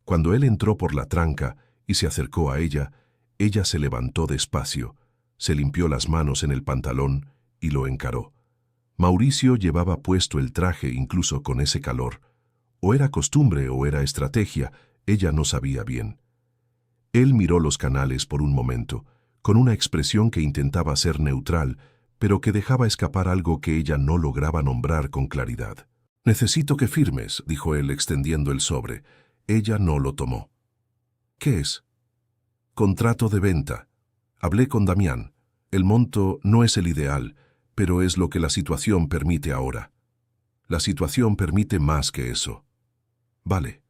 Cuando él entró por la tranca y se acercó a ella, ella se levantó despacio, se limpió las manos en el pantalón y lo encaró. Mauricio llevaba puesto el traje incluso con ese calor. O era costumbre o era estrategia, ella no sabía bien. Él miró los canales por un momento, con una expresión que intentaba ser neutral, pero que dejaba escapar algo que ella no lograba nombrar con claridad. «Necesito que firmes», dijo él extendiendo el sobre. Ella no lo tomó. «¿Qué es?» «Contrato de venta. Hablé con Damián. El monto no es el ideal, pero es lo que la situación permite ahora. La situación permite más que eso». «Vale».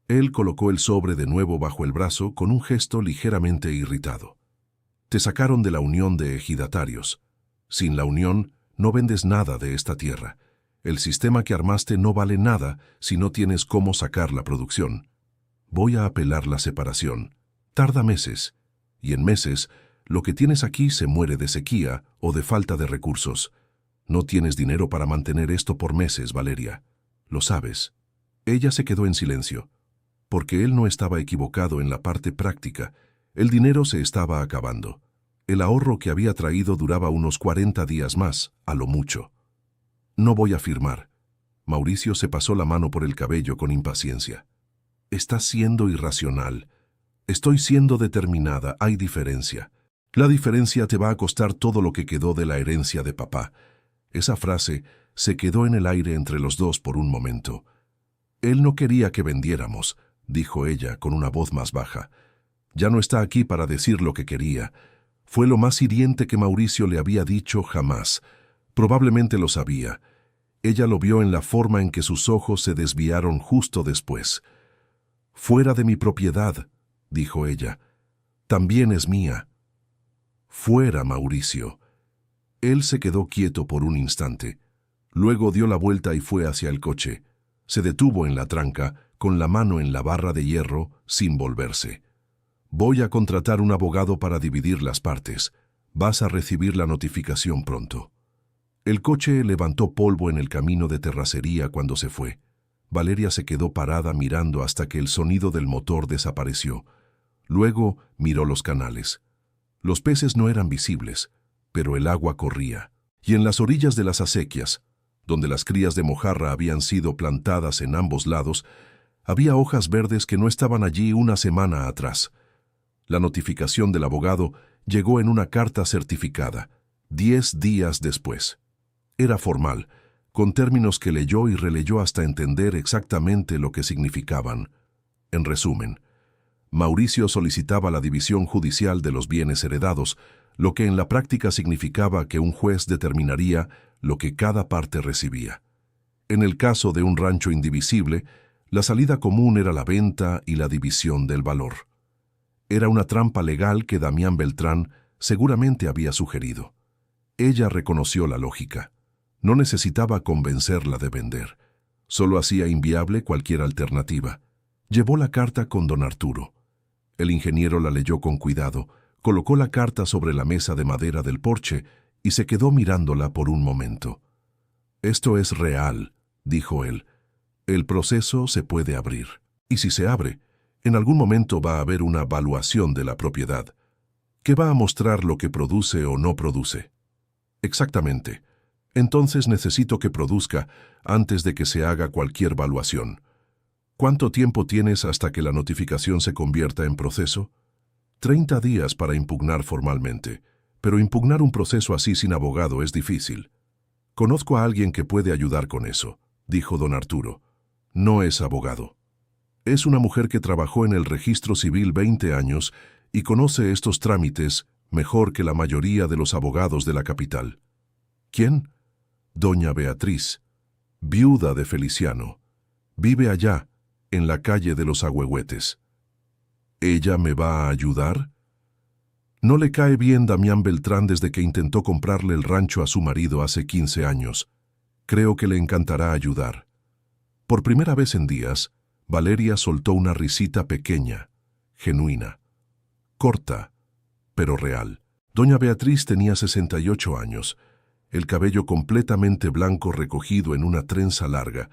Él colocó el sobre de nuevo bajo el brazo con un gesto ligeramente irritado. «Te sacaron de la unión de ejidatarios. Sin la unión, no vendes nada de esta tierra. El sistema que armaste no vale nada si no tienes cómo sacar la producción. Voy a apelar la separación. Tarda meses. Y en meses, lo que tienes aquí se muere de sequía o de falta de recursos. No tienes dinero para mantener esto por meses, Valeria. Lo sabes». Ella se quedó en silencio, porque él no estaba equivocado en la parte práctica. El dinero se estaba acabando. El ahorro que había traído duraba unos 40 días más, a lo mucho. «No voy a firmar». Mauricio se pasó la mano por el cabello con impaciencia. «Estás siendo irracional. Estoy siendo determinada, hay diferencia. La diferencia te va a costar todo lo que quedó de la herencia de papá». Esa frase se quedó en el aire entre los dos por un momento. «Él no quería que vendiéramos», dijo ella con una voz más baja. «Ya no está aquí para decir lo que quería». Fue lo más hiriente que Mauricio le había dicho jamás. Probablemente lo sabía. Ella lo vio en la forma en que sus ojos se desviaron justo después. «Fuera de mi propiedad», dijo ella. «También es mía». «Fuera, Mauricio». Él se quedó quieto por un instante. Luego dio la vuelta y fue hacia el coche. Se detuvo en la tranca, con la mano en la barra de hierro, sin volverse. «Voy a contratar un abogado para dividir las partes. Vas a recibir la notificación pronto». El coche levantó polvo en el camino de terracería cuando se fue. Valeria se quedó parada mirando hasta que el sonido del motor desapareció. Luego miró los canales. Los peces no eran visibles, pero el agua corría. Y en las orillas de las acequias, donde las crías de mojarra habían sido plantadas en ambos lados, había hojas verdes que no estaban allí una semana atrás. La notificación del abogado llegó en una carta certificada, 10 días después. Era formal, con términos que leyó y releyó hasta entender exactamente lo que significaban. En resumen, Mauricio solicitaba la división judicial de los bienes heredados, lo que en la práctica significaba que un juez determinaría lo que cada parte recibía. En el caso de un rancho indivisible, la salida común era la venta y la división del valor. Era una trampa legal que Damián Beltrán seguramente había sugerido. Ella reconoció la lógica. No necesitaba convencerla de vender. Solo hacía inviable cualquier alternativa. Llevó la carta con don Arturo. El ingeniero la leyó con cuidado, colocó la carta sobre la mesa de madera del porche y se quedó mirándola por un momento. «Esto es real», dijo él. «El proceso se puede abrir. Y si se abre, en algún momento va a haber una evaluación de la propiedad, que va a mostrar lo que produce o no produce». «Exactamente. Entonces necesito que produzca antes de que se haga cualquier evaluación. ¿Cuánto tiempo tienes hasta que la notificación se convierta en proceso?» 30 días para impugnar formalmente, pero impugnar un proceso así sin abogado es difícil. «Conozco a alguien que puede ayudar con eso», dijo don Arturo. «No es abogado. Es una mujer que trabajó en el registro civil 20 años y conoce estos trámites mejor que la mayoría de los abogados de la capital». «¿Quién?» «Doña Beatriz, viuda de Feliciano. Vive allá, en la calle de los Agüehuetes». «¿Ella me va a ayudar?» No le cae bien Damián Beltrán desde que intentó comprarle el rancho a su marido hace 15 años. Creo que le encantará ayudar. Por primera vez en días, Valeria soltó una risita pequeña, genuina, corta, pero real. Doña Beatriz tenía 68 años, el cabello completamente blanco recogido en una trenza larga,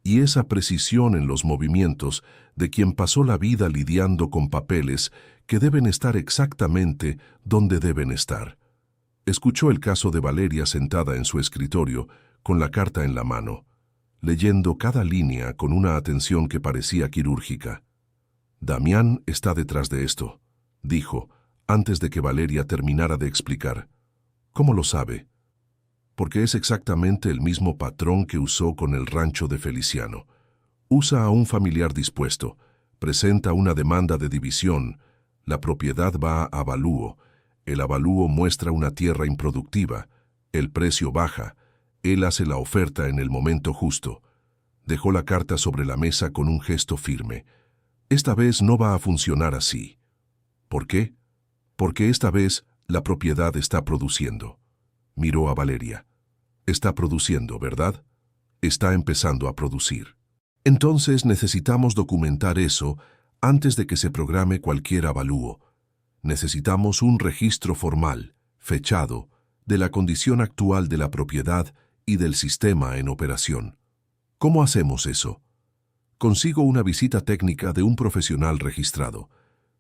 y esa precisión en los movimientos de quien pasó la vida lidiando con papeles que deben estar exactamente donde deben estar. Escuchó el caso de Valeria sentada en su escritorio, con la carta en la mano, leyendo cada línea con una atención que parecía quirúrgica. «Damián está detrás de esto», dijo, antes de que Valeria terminara de explicar. «¿Cómo lo sabe?» «Porque es exactamente el mismo patrón que usó con el rancho de Feliciano. Usa a un familiar dispuesto, presenta una demanda de división, la propiedad va a avalúo, el avalúo muestra una tierra improductiva, el precio baja, él hace la oferta en el momento justo». Dejó la carta sobre la mesa con un gesto firme. «Esta vez no va a funcionar así». «¿Por qué?» «Porque esta vez la propiedad está produciendo». Miró a Valeria. «Está produciendo, ¿verdad? Está empezando a producir. Entonces necesitamos documentar eso antes de que se programe cualquier avalúo. Necesitamos un registro formal, fechado, de la condición actual de la propiedad y del sistema en operación. ¿Cómo hacemos eso? Consigo una visita técnica de un profesional registrado.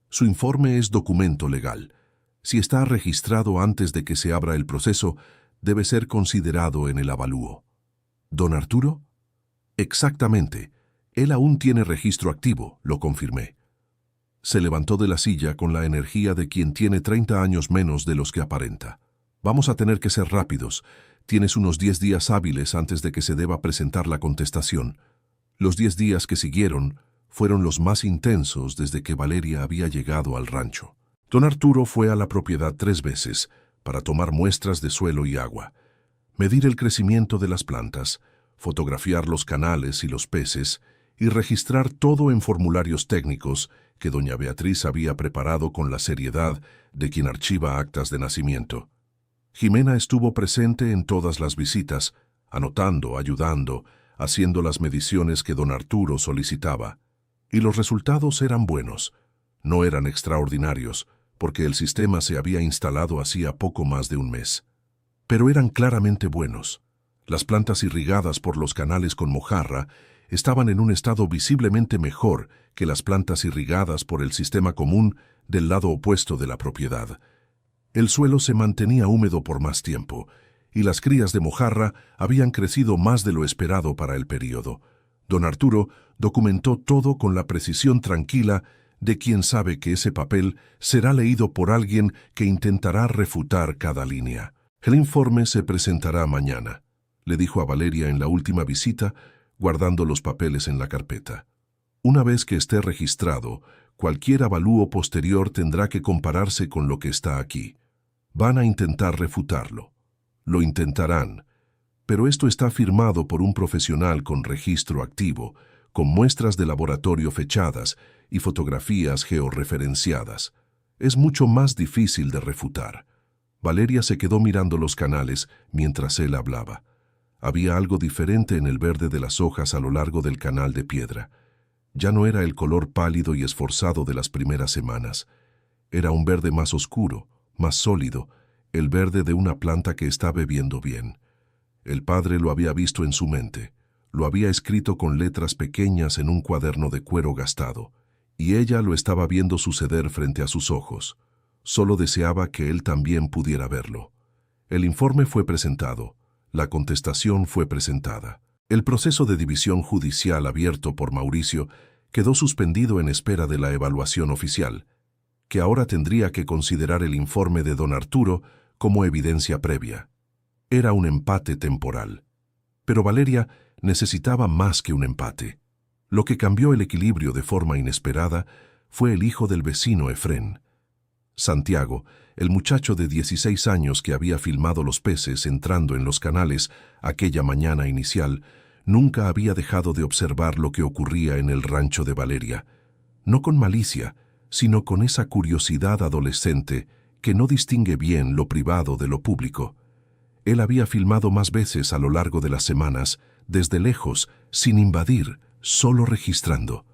Su informe es documento legal. Si está registrado antes de que se abra el proceso, debe ser considerado en el avalúo». «¿Don Arturo?» «Exactamente. Él aún tiene registro activo», lo confirmé. Se levantó de la silla con la energía de quien tiene 30 años menos de los que aparenta. «Vamos a tener que ser rápidos. Tienes unos 10 días hábiles antes de que se deba presentar la contestación». Los 10 días que siguieron fueron los más intensos desde que Valeria había llegado al rancho. Don Arturo fue a la propiedad 3 veces para tomar muestras de suelo y agua, medir el crecimiento de las plantas, fotografiar los canales y los peces y registrar todo en formularios técnicos que doña Beatriz había preparado con la seriedad de quien archiva actas de nacimiento. Jimena estuvo presente en todas las visitas, anotando, ayudando, haciendo las mediciones que don Arturo solicitaba. Y los resultados eran buenos. No eran extraordinarios, porque el sistema se había instalado hacía poco más de un mes. Pero eran claramente buenos. Las plantas irrigadas por los canales con mojarra estaban en un estado visiblemente mejor que las plantas irrigadas por el sistema común del lado opuesto de la propiedad. El suelo se mantenía húmedo por más tiempo, y las crías de mojarra habían crecido más de lo esperado para el período. Don Arturo documentó todo con la precisión tranquila de quien sabe que ese papel será leído por alguien que intentará refutar cada línea. «El informe se presentará mañana», le dijo a Valeria en la última visita, guardando los papeles en la carpeta. «Una vez que esté registrado, Cualquier avalúo posterior tendrá que compararse con lo que está aquí. Van a intentar refutarlo. Lo intentarán, pero esto está firmado por un profesional con registro activo, con muestras de laboratorio fechadas y fotografías georreferenciadas. Es mucho más difícil de refutar. Valeria se quedó mirando los canales mientras él hablaba. Había algo diferente en el verde de las hojas a lo largo del canal de piedra. Ya no era el color pálido y esforzado de las primeras semanas. Era un verde más oscuro, más sólido, el verde de una planta que está bebiendo bien. El padre lo había visto en su mente. Lo había escrito con letras pequeñas en un cuaderno de cuero gastado, y ella lo estaba viendo suceder frente a sus ojos. Solo deseaba que él también pudiera verlo. El informe fue presentado. La contestación fue presentada. El proceso de división judicial abierto por Mauricio quedó suspendido en espera de la evaluación oficial, que ahora tendría que considerar el informe de don Arturo como evidencia previa. Era un empate temporal. Pero Valeria necesitaba más que un empate. Lo que cambió el equilibrio de forma inesperada fue el hijo del vecino Efrén. Santiago, el muchacho de 16 años que había filmado los peces entrando en los canales aquella mañana inicial, nunca había dejado de observar lo que ocurría en el rancho de Valeria, no con malicia, sino con esa curiosidad adolescente que no distingue bien lo privado de lo público. Él había filmado más veces a lo largo de las semanas, desde lejos, sin invadir, solo registrando.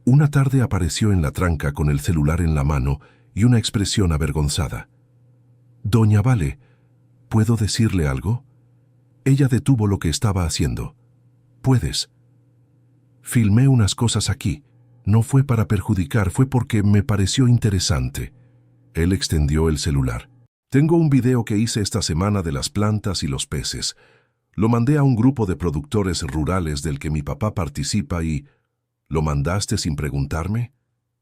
Una tarde apareció en la tranca con el celular en la mano y una expresión avergonzada. «Doña Vale, ¿puedo decirle algo?» Ella detuvo lo que estaba haciendo. «Puedes». «Filmé unas cosas aquí. No fue para perjudicar, fue porque me pareció interesante». Él extendió el celular. «Tengo un video que hice esta semana de las plantas y los peces. Lo mandé a un grupo de productores rurales del que mi papá participa y... ¿Lo mandaste sin preguntarme?»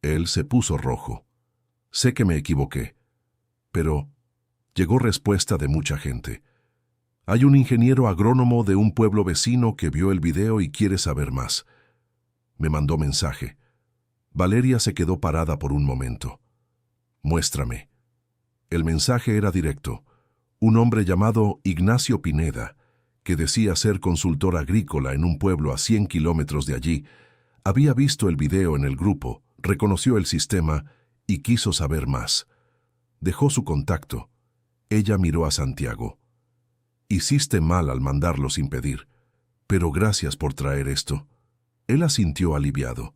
Él se puso rojo. «Sé que me equivoqué, pero llegó respuesta de mucha gente. Hay un ingeniero agrónomo de un pueblo vecino que vio el video y quiere saber más. Me mandó mensaje». Valeria se quedó parada por un momento. «Muéstrame». El mensaje era directo. Un hombre llamado Ignacio Pineda, que decía ser consultor agrícola en un pueblo a 100 kilómetros de allí, había visto el video en el grupo, reconoció el sistema y quiso saber más. Dejó su contacto. Ella miró a Santiago. «Hiciste mal al mandarlo sin pedir, pero gracias por traer esto». Él asintió aliviado.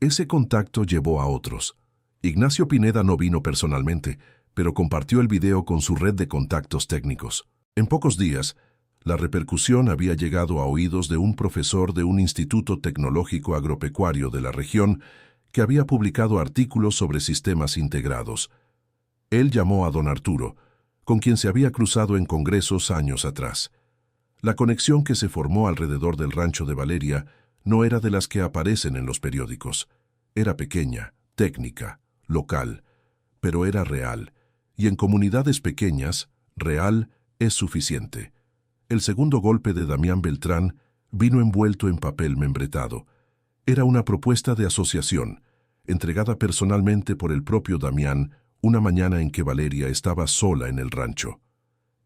Ese contacto llevó a otros. Ignacio Pineda no vino personalmente, pero compartió el video con su red de contactos técnicos. En pocos días, la repercusión había llegado a oídos de un profesor de un instituto tecnológico agropecuario de la región que había publicado artículos sobre sistemas integrados. Él llamó a don Arturo, con quien se había cruzado en congresos años atrás. La conexión que se formó alrededor del rancho de Valeria no era de las que aparecen en los periódicos. Era pequeña, técnica, local, pero era real, y en comunidades pequeñas, real es suficiente. El segundo golpe de Damián Beltrán vino envuelto en papel membretado. Era una propuesta de asociación, entregada personalmente por el propio Damián una mañana en que Valeria estaba sola en el rancho.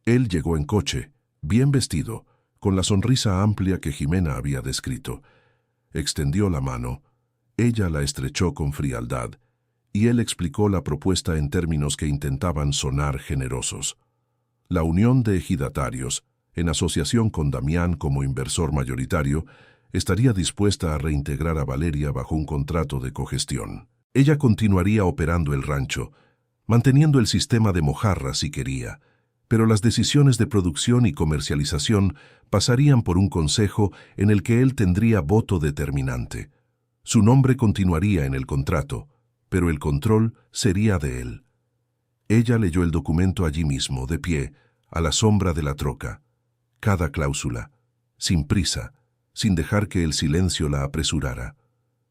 Él llegó en coche, bien vestido, con la sonrisa amplia que Jimena había descrito. Extendió la mano, ella la estrechó con frialdad, y él explicó la propuesta en términos que intentaban sonar generosos. La unión de ejidatarios, en asociación con Damián como inversor mayoritario, estaría dispuesta a reintegrar a Valeria bajo un contrato de cogestión. Ella continuaría operando el rancho, manteniendo el sistema de mojarras si quería, pero las decisiones de producción y comercialización pasarían por un consejo en el que él tendría voto determinante. Su nombre continuaría en el contrato, pero el control sería de él. Ella leyó el documento allí mismo, de pie, a la sombra de la troca. Cada cláusula, sin prisa, sin dejar que el silencio la apresurara.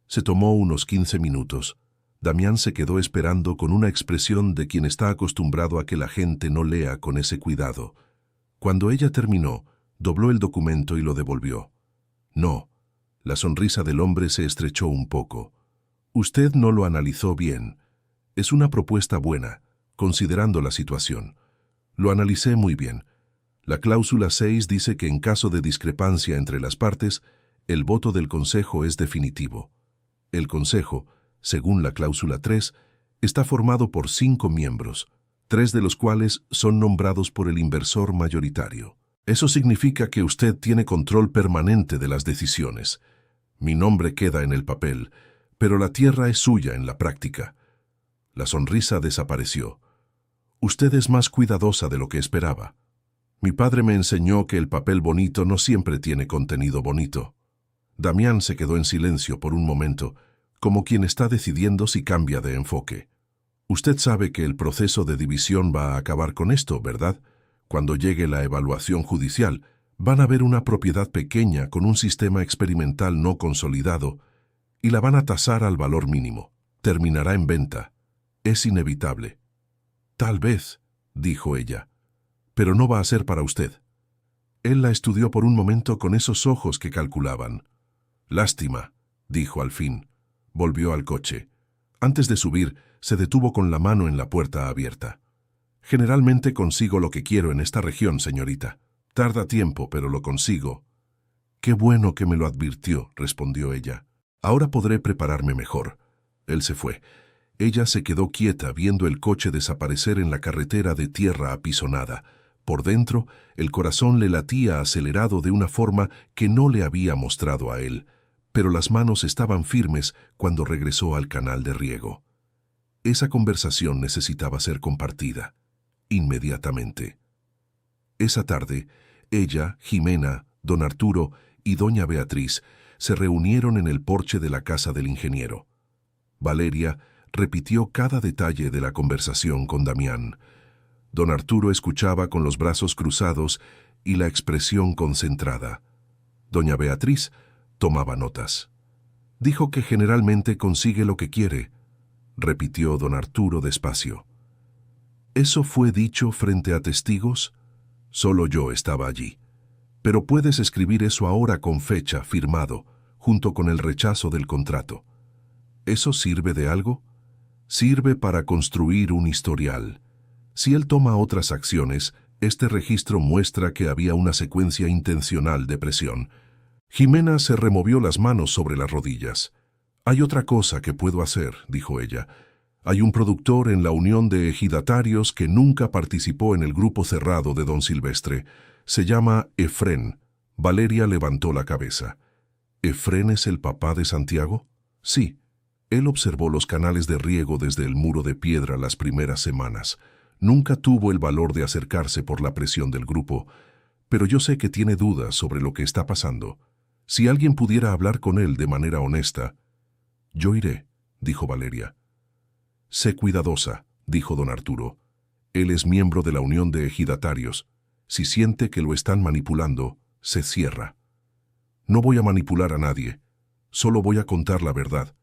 Se tomó unos 15 minutos. Damián se quedó esperando con una expresión de quien está acostumbrado a que la gente no lea con ese cuidado. Cuando ella terminó, dobló el documento y lo devolvió. No, la sonrisa del hombre se estrechó un poco. Usted no lo analizó bien. Es una propuesta buena, considerando la situación. Lo analicé muy bien. La cláusula 6 dice que en caso de discrepancia entre las partes, el voto del Consejo es definitivo. El Consejo, según la cláusula 3, está formado por 5 miembros, 3 de los cuales son nombrados por el inversor mayoritario. Eso significa que usted tiene control permanente de las decisiones. Mi nombre queda en el papel, pero la tierra es suya en la práctica. La sonrisa desapareció. Usted es más cuidadosa de lo que esperaba. Mi padre me enseñó que el papel bonito no siempre tiene contenido bonito. Damián se quedó en silencio por un momento, como quien está decidiendo si cambia de enfoque. Usted sabe que el proceso de división va a acabar con esto, ¿verdad? Cuando llegue la evaluación judicial, van a ver una propiedad pequeña con un sistema experimental no consolidado y la van a tasar al valor mínimo. Terminará en venta. Es inevitable. Tal vez, dijo ella, pero no va a ser para usted. Él la estudió por un momento con esos ojos que calculaban. Lástima, dijo al fin. Volvió al coche. Antes de subir, se detuvo con la mano en la puerta abierta. Generalmente consigo lo que quiero en esta región, señorita. Tarda tiempo, pero lo consigo. Qué bueno que me lo advirtió, respondió ella. Ahora podré prepararme mejor. Él se fue. Ella se quedó quieta viendo el coche desaparecer en la carretera de tierra apisonada. Por dentro, el corazón le latía acelerado de una forma que no le había mostrado a él, pero las manos estaban firmes cuando regresó al canal de riego. Esa conversación necesitaba ser compartida, inmediatamente. Esa tarde, ella, Jimena, don Arturo y doña Beatriz se reunieron en el porche de la casa del ingeniero. Valeria repitió cada detalle de la conversación con Damián. Don Arturo escuchaba con los brazos cruzados y la expresión concentrada. Doña Beatriz tomaba notas. Dijo que generalmente consigue lo que quiere, repitió don Arturo despacio. ¿Eso fue dicho frente a testigos? Solo yo estaba allí. Pero puedes escribir eso ahora con fecha, firmado, junto con el rechazo del contrato. ¿Eso sirve de algo? Sirve para construir un historial. Si él toma otras acciones, este registro muestra que había una secuencia intencional de presión. Jimena se removió las manos sobre las rodillas. Hay otra cosa que puedo hacer, dijo ella. Hay un productor en la Unión de Ejidatarios que nunca participó en el grupo cerrado de don Silvestre. Se llama Efrén. Valeria levantó la cabeza. ¿Efrén es el papá de Santiago? Sí. Él observó los canales de riego desde el muro de piedra las primeras semanas. Nunca tuvo el valor de acercarse por la presión del grupo, pero yo sé que tiene dudas sobre lo que está pasando. Si alguien pudiera hablar con él de manera honesta. Yo iré, dijo Valeria. Sé cuidadosa, dijo don Arturo. Él es miembro de la Unión de Ejidatarios. Si siente que lo están manipulando, se cierra. No voy a manipular a nadie. Solo voy a contar la verdad.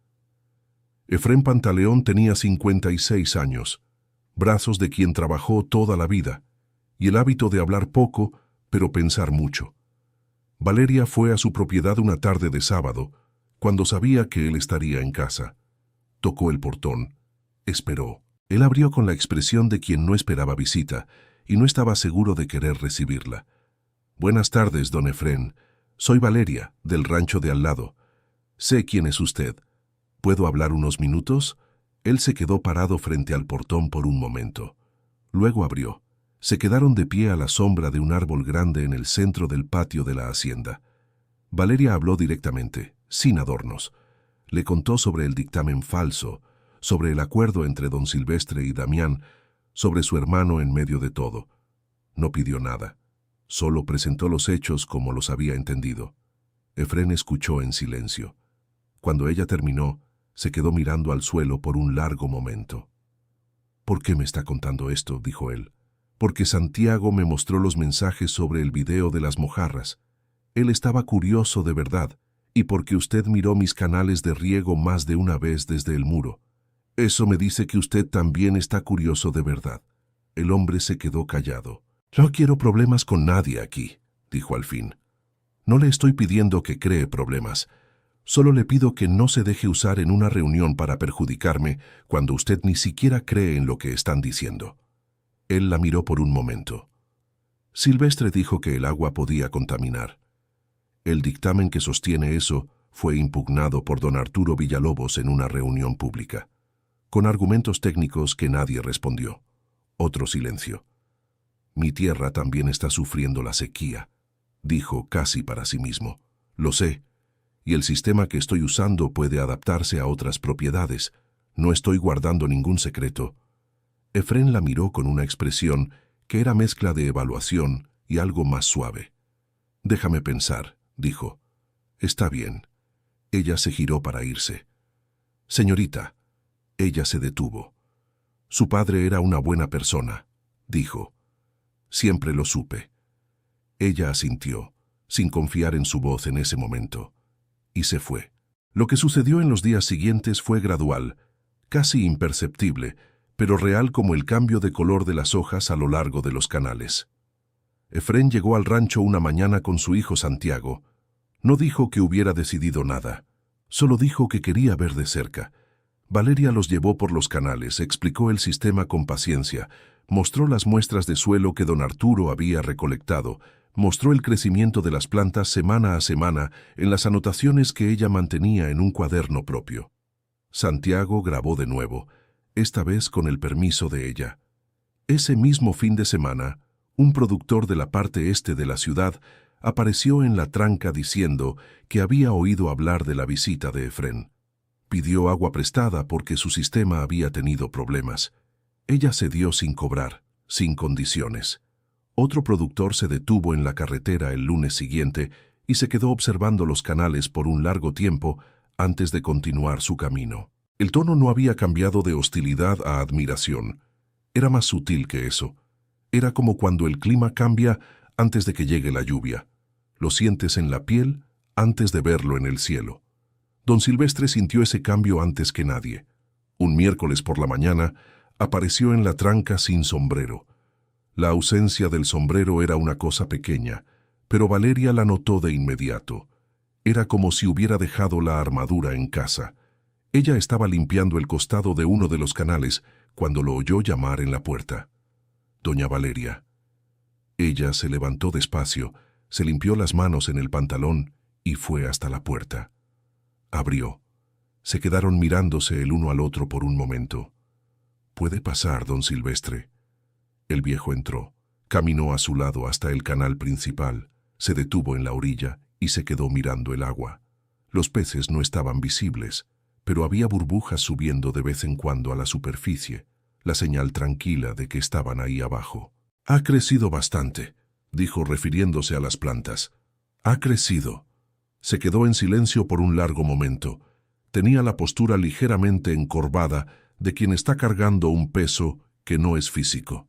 Efrén Pantaleón tenía 56 años, brazos de quien trabajó toda la vida, y el hábito de hablar poco, pero pensar mucho. Valeria fue a su propiedad una tarde de sábado, cuando sabía que él estaría en casa. Tocó el portón. Esperó. Él abrió con la expresión de quien no esperaba visita, y no estaba seguro de querer recibirla. Buenas tardes, don Efrén. Soy Valeria, del rancho de al lado. Sé quién es usted. ¿Puedo hablar unos minutos? Él se quedó parado frente al portón por un momento. Luego abrió. Se quedaron de pie a la sombra de un árbol grande en el centro del patio de la hacienda. Valeria habló directamente, sin adornos. Le contó sobre el dictamen falso, sobre el acuerdo entre don Silvestre y Damián, sobre su hermano en medio de todo. No pidió nada. Solo presentó los hechos como los había entendido. Efrén escuchó en silencio. Cuando ella terminó, se quedó mirando al suelo por un largo momento. ¿Por qué me está contando esto?, dijo él. Porque Santiago me mostró los mensajes sobre el video de las mojarras. Él estaba curioso de verdad, y porque usted miró mis canales de riego más de una vez desde el muro. Eso me dice que usted también está curioso de verdad. El hombre se quedó callado. No quiero problemas con nadie aquí, dijo al fin. No le estoy pidiendo que cree problemas. Solo le pido que no se deje usar en una reunión para perjudicarme cuando usted ni siquiera cree en lo que están diciendo. Él la miró por un momento. Silvestre dijo que el agua podía contaminar. El dictamen que sostiene eso fue impugnado por don Arturo Villalobos en una reunión pública, con argumentos técnicos que nadie respondió. Otro silencio. Mi tierra también está sufriendo la sequía, dijo casi para sí mismo. Lo sé, y el sistema que estoy usando puede adaptarse a otras propiedades. No estoy guardando ningún secreto. Efrén la miró con una expresión que era mezcla de evaluación y algo más suave. Déjame pensar, dijo. Está bien. Ella se giró para irse. Señorita. Ella se detuvo. Su padre era una buena persona, dijo. Siempre lo supe. Ella asintió, sin confiar en su voz en ese momento, y se fue. Lo que sucedió en los días siguientes fue gradual, casi imperceptible, pero real como el cambio de color de las hojas a lo largo de los canales. Efrén llegó al rancho una mañana con su hijo Santiago. No dijo que hubiera decidido nada, solo dijo que quería ver de cerca. Valeria los llevó por los canales, explicó el sistema con paciencia, mostró las muestras de suelo que don Arturo había recolectado, mostró el crecimiento de las plantas semana a semana en las anotaciones que ella mantenía en un cuaderno propio. Santiago grabó de nuevo, esta vez con el permiso de ella. Ese mismo fin de semana, un productor de la parte este de la ciudad apareció en la tranca diciendo que había oído hablar de la visita de Efrén. Pidió agua prestada porque su sistema había tenido problemas. Ella cedió sin cobrar, sin condiciones. Otro productor se detuvo en la carretera el lunes siguiente y se quedó observando los canales por un largo tiempo antes de continuar su camino. El tono no había cambiado de hostilidad a admiración. Era más sutil que eso. Era como cuando el clima cambia antes de que llegue la lluvia. Lo sientes en la piel antes de verlo en el cielo. Don Silvestre sintió ese cambio antes que nadie. Un miércoles por la mañana, apareció en la tranca sin sombrero. La ausencia del sombrero era una cosa pequeña, pero Valeria la notó de inmediato. Era como si hubiera dejado la armadura en casa. Ella estaba limpiando el costado de uno de los canales cuando lo oyó llamar en la puerta. Doña Valeria. Ella se levantó despacio, se limpió las manos en el pantalón y fue hasta la puerta. Abrió. Se quedaron mirándose el uno al otro por un momento. «¿Puede pasar, don Silvestre?» El viejo entró, caminó a su lado hasta el canal principal, se detuvo en la orilla y se quedó mirando el agua. Los peces no estaban visibles, pero había burbujas subiendo de vez en cuando a la superficie, la señal tranquila de que estaban ahí abajo. «Ha crecido bastante», dijo refiriéndose a las plantas. «Ha crecido». Se quedó en silencio por un largo momento. Tenía la postura ligeramente encorvada de quien está cargando un peso que no es físico.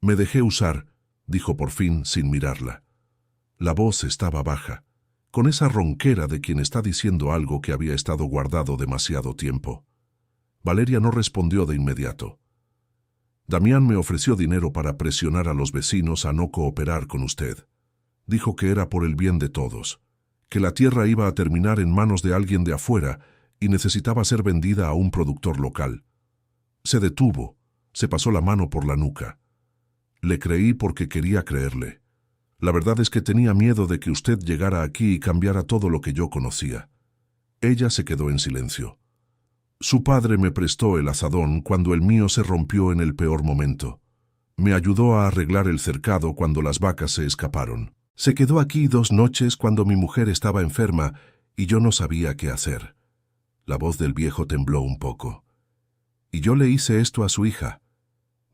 «Me dejé usar», dijo por fin sin mirarla. La voz estaba baja, con esa ronquera de quien está diciendo algo que había estado guardado demasiado tiempo. Valeria no respondió de inmediato. «Damián me ofreció dinero para presionar a los vecinos a no cooperar con usted. Dijo que era por el bien de todos, que la tierra iba a terminar en manos de alguien de afuera y necesitaba ser vendida a un productor local». Se detuvo, se pasó la mano por la nuca. «Le creí porque quería creerle. La verdad es que tenía miedo de que usted llegara aquí y cambiara todo lo que yo conocía». Ella se quedó en silencio. «Su padre me prestó el azadón cuando el mío se rompió en el peor momento. Me ayudó a arreglar el cercado cuando las vacas se escaparon. Se quedó aquí 2 noches cuando mi mujer estaba enferma y yo no sabía qué hacer». La voz del viejo tembló un poco. «Y yo le hice esto a su hija».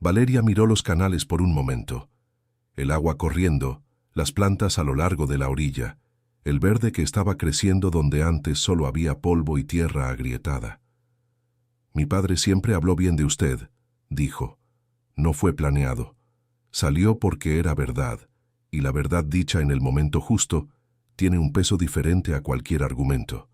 Valeria miró los canales por un momento. El agua corriendo, las plantas a lo largo de la orilla, el verde que estaba creciendo donde antes solo había polvo y tierra agrietada. «Mi padre siempre habló bien de usted», dijo. «No fue planeado. Salió porque era verdad, y la verdad dicha en el momento justo tiene un peso diferente a cualquier argumento».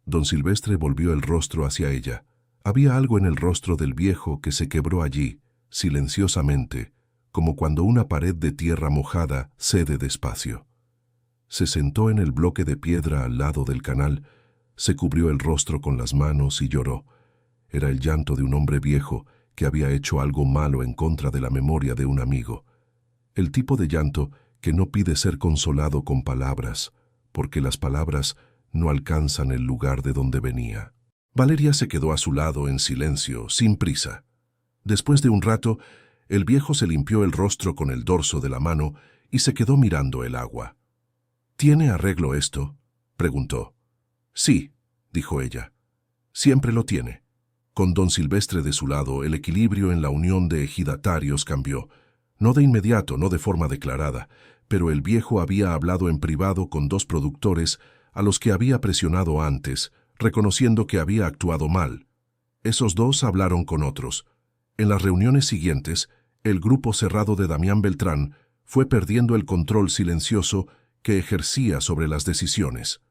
Don Silvestre volvió el rostro hacia ella. Había algo en el rostro del viejo que se quebró allí, silenciosamente, como cuando una pared de tierra mojada cede despacio. Se sentó en el bloque de piedra al lado del canal, Se cubrió el rostro con las manos y lloró. Era el llanto de un hombre viejo que había hecho algo malo en contra de la memoria de un amigo. El tipo de llanto que no pide ser consolado con palabras, porque las palabras no alcanzan el lugar de donde venía. Valeria se quedó a su lado en silencio, sin prisa. Después de un rato, el viejo se limpió el rostro con el dorso de la mano y se quedó mirando el agua. ¿Tiene arreglo esto?, preguntó. Sí, dijo ella. Siempre lo tiene. Con don Silvestre de su lado, el equilibrio en la unión de ejidatarios cambió. No de inmediato, no de forma declarada, pero el viejo había hablado en privado con dos productores a los que había presionado antes, reconociendo que había actuado mal. Esos dos hablaron con otros. En las reuniones siguientes, el grupo cerrado de Damián Beltrán fue perdiendo el control silencioso que ejercía sobre las decisiones.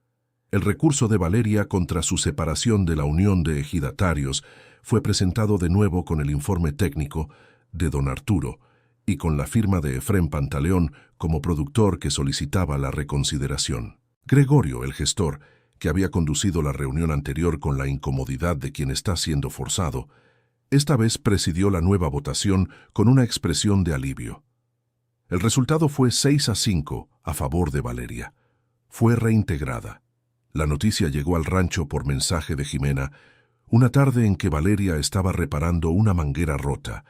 El recurso de Valeria contra su separación de la unión de ejidatarios fue presentado de nuevo con el informe técnico de don Arturo y con la firma de Efrén Pantaleón como productor que solicitaba la reconsideración. Gregorio, el gestor, que había conducido la reunión anterior con la incomodidad de quien está siendo forzado, esta vez presidió la nueva votación con una expresión de alivio. El resultado fue 6-5 a favor de Valeria. Fue reintegrada. La noticia llegó al rancho por mensaje de Jimena, una tarde en que Valeria estaba reparando una manguera rota.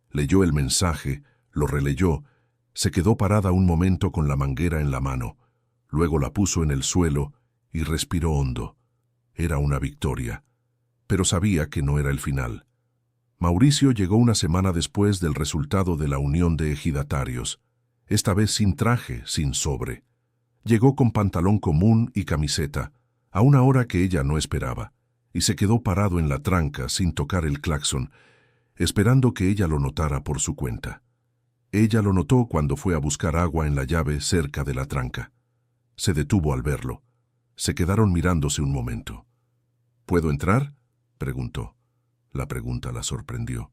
Leyó el mensaje, lo releyó, se quedó parada un momento con la manguera en la mano, luego la puso en el suelo y respiró hondo. Era una victoria, pero sabía que no era el final. Mauricio llegó una semana después del resultado de la unión de ejidatarios, esta vez sin traje, sin sobre. Llegó con pantalón común y camiseta, a una hora que ella no esperaba, y se quedó parado en la tranca sin tocar el claxon, esperando que ella lo notara por su cuenta. Ella lo notó cuando fue a buscar agua en la llave cerca de la tranca. Se detuvo al verlo. Se quedaron mirándose un momento. ¿Puedo entrar?, preguntó. La pregunta la sorprendió.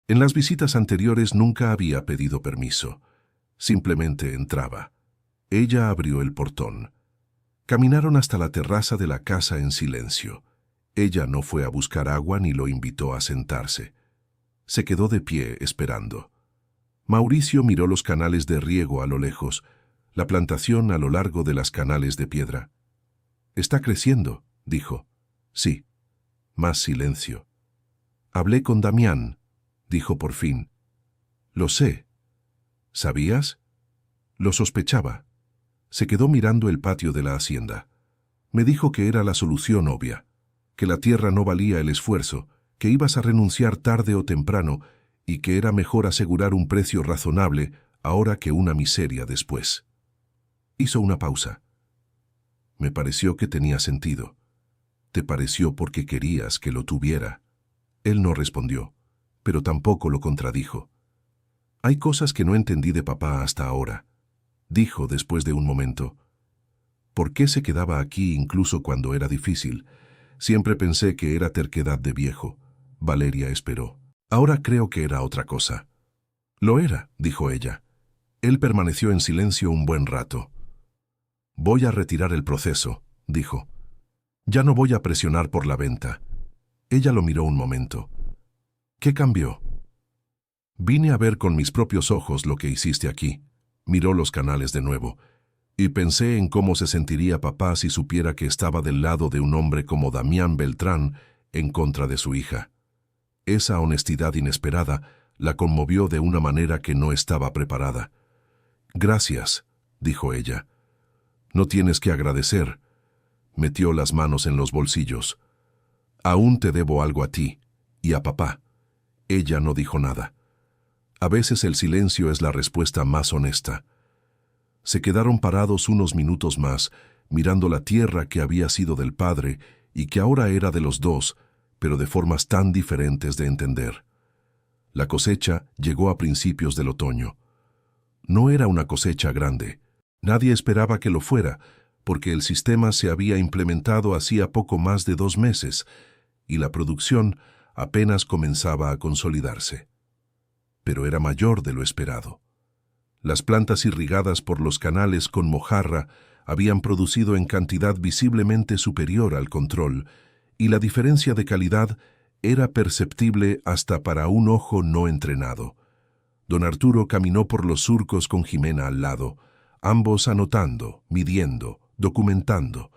En las visitas anteriores nunca había pedido permiso. Simplemente entraba. Ella abrió el portón. Caminaron hasta la terraza de la casa en silencio. Ella no fue a buscar agua ni lo invitó a sentarse. Se quedó de pie esperando. Mauricio miró los canales de riego a lo lejos, la plantación a lo largo de las canales de piedra. «Está creciendo», dijo. «Sí». Más silencio. «Hablé con Damián», dijo por fin. «Lo sé». «¿Sabías?» «Lo sospechaba». Se quedó mirando el patio de la hacienda. Me dijo que era la solución obvia, que la tierra no valía el esfuerzo, que ibas a renunciar tarde o temprano y que era mejor asegurar un precio razonable ahora que una miseria después. Hizo una pausa. Me pareció que tenía sentido. ¿Te pareció porque querías que lo tuviera? Él no respondió, pero tampoco lo contradijo. Hay cosas que no entendí de papá hasta ahora, dijo después de un momento. ¿Por qué se quedaba aquí incluso cuando era difícil? Siempre pensé que era terquedad de viejo. Valeria esperó. Ahora creo que era otra cosa. Lo era, dijo ella. Él permaneció en silencio un buen rato. Voy a retirar el proceso, dijo. Ya no voy a presionar por la venta. Ella lo miró un momento. ¿Qué cambió? Vine a ver con mis propios ojos lo que hiciste aquí. Miró los canales de nuevo. Y pensé en cómo se sentiría papá si supiera que estaba del lado de un hombre como Damián Beltrán en contra de su hija. Esa honestidad inesperada la conmovió de una manera que no estaba preparada. Gracias, dijo ella. No tienes que agradecer. Metió las manos en los bolsillos. Aún te debo algo a ti y a papá. Ella no dijo nada. A veces el silencio es la respuesta más honesta. Se quedaron parados unos minutos más, mirando la tierra que había sido del padre y que ahora era de los dos, pero de formas tan diferentes de entender. La cosecha llegó a principios del otoño. No era una cosecha grande. Nadie esperaba que lo fuera, porque el sistema se había implementado hacía poco más de 2 meses, y la producción apenas comenzaba a consolidarse. Pero era mayor de lo esperado. Las plantas irrigadas por los canales con mojarra habían producido en cantidad visiblemente superior al control, y la diferencia de calidad era perceptible hasta para un ojo no entrenado. Don Arturo caminó por los surcos con Jimena al lado, ambos anotando, midiendo, documentando.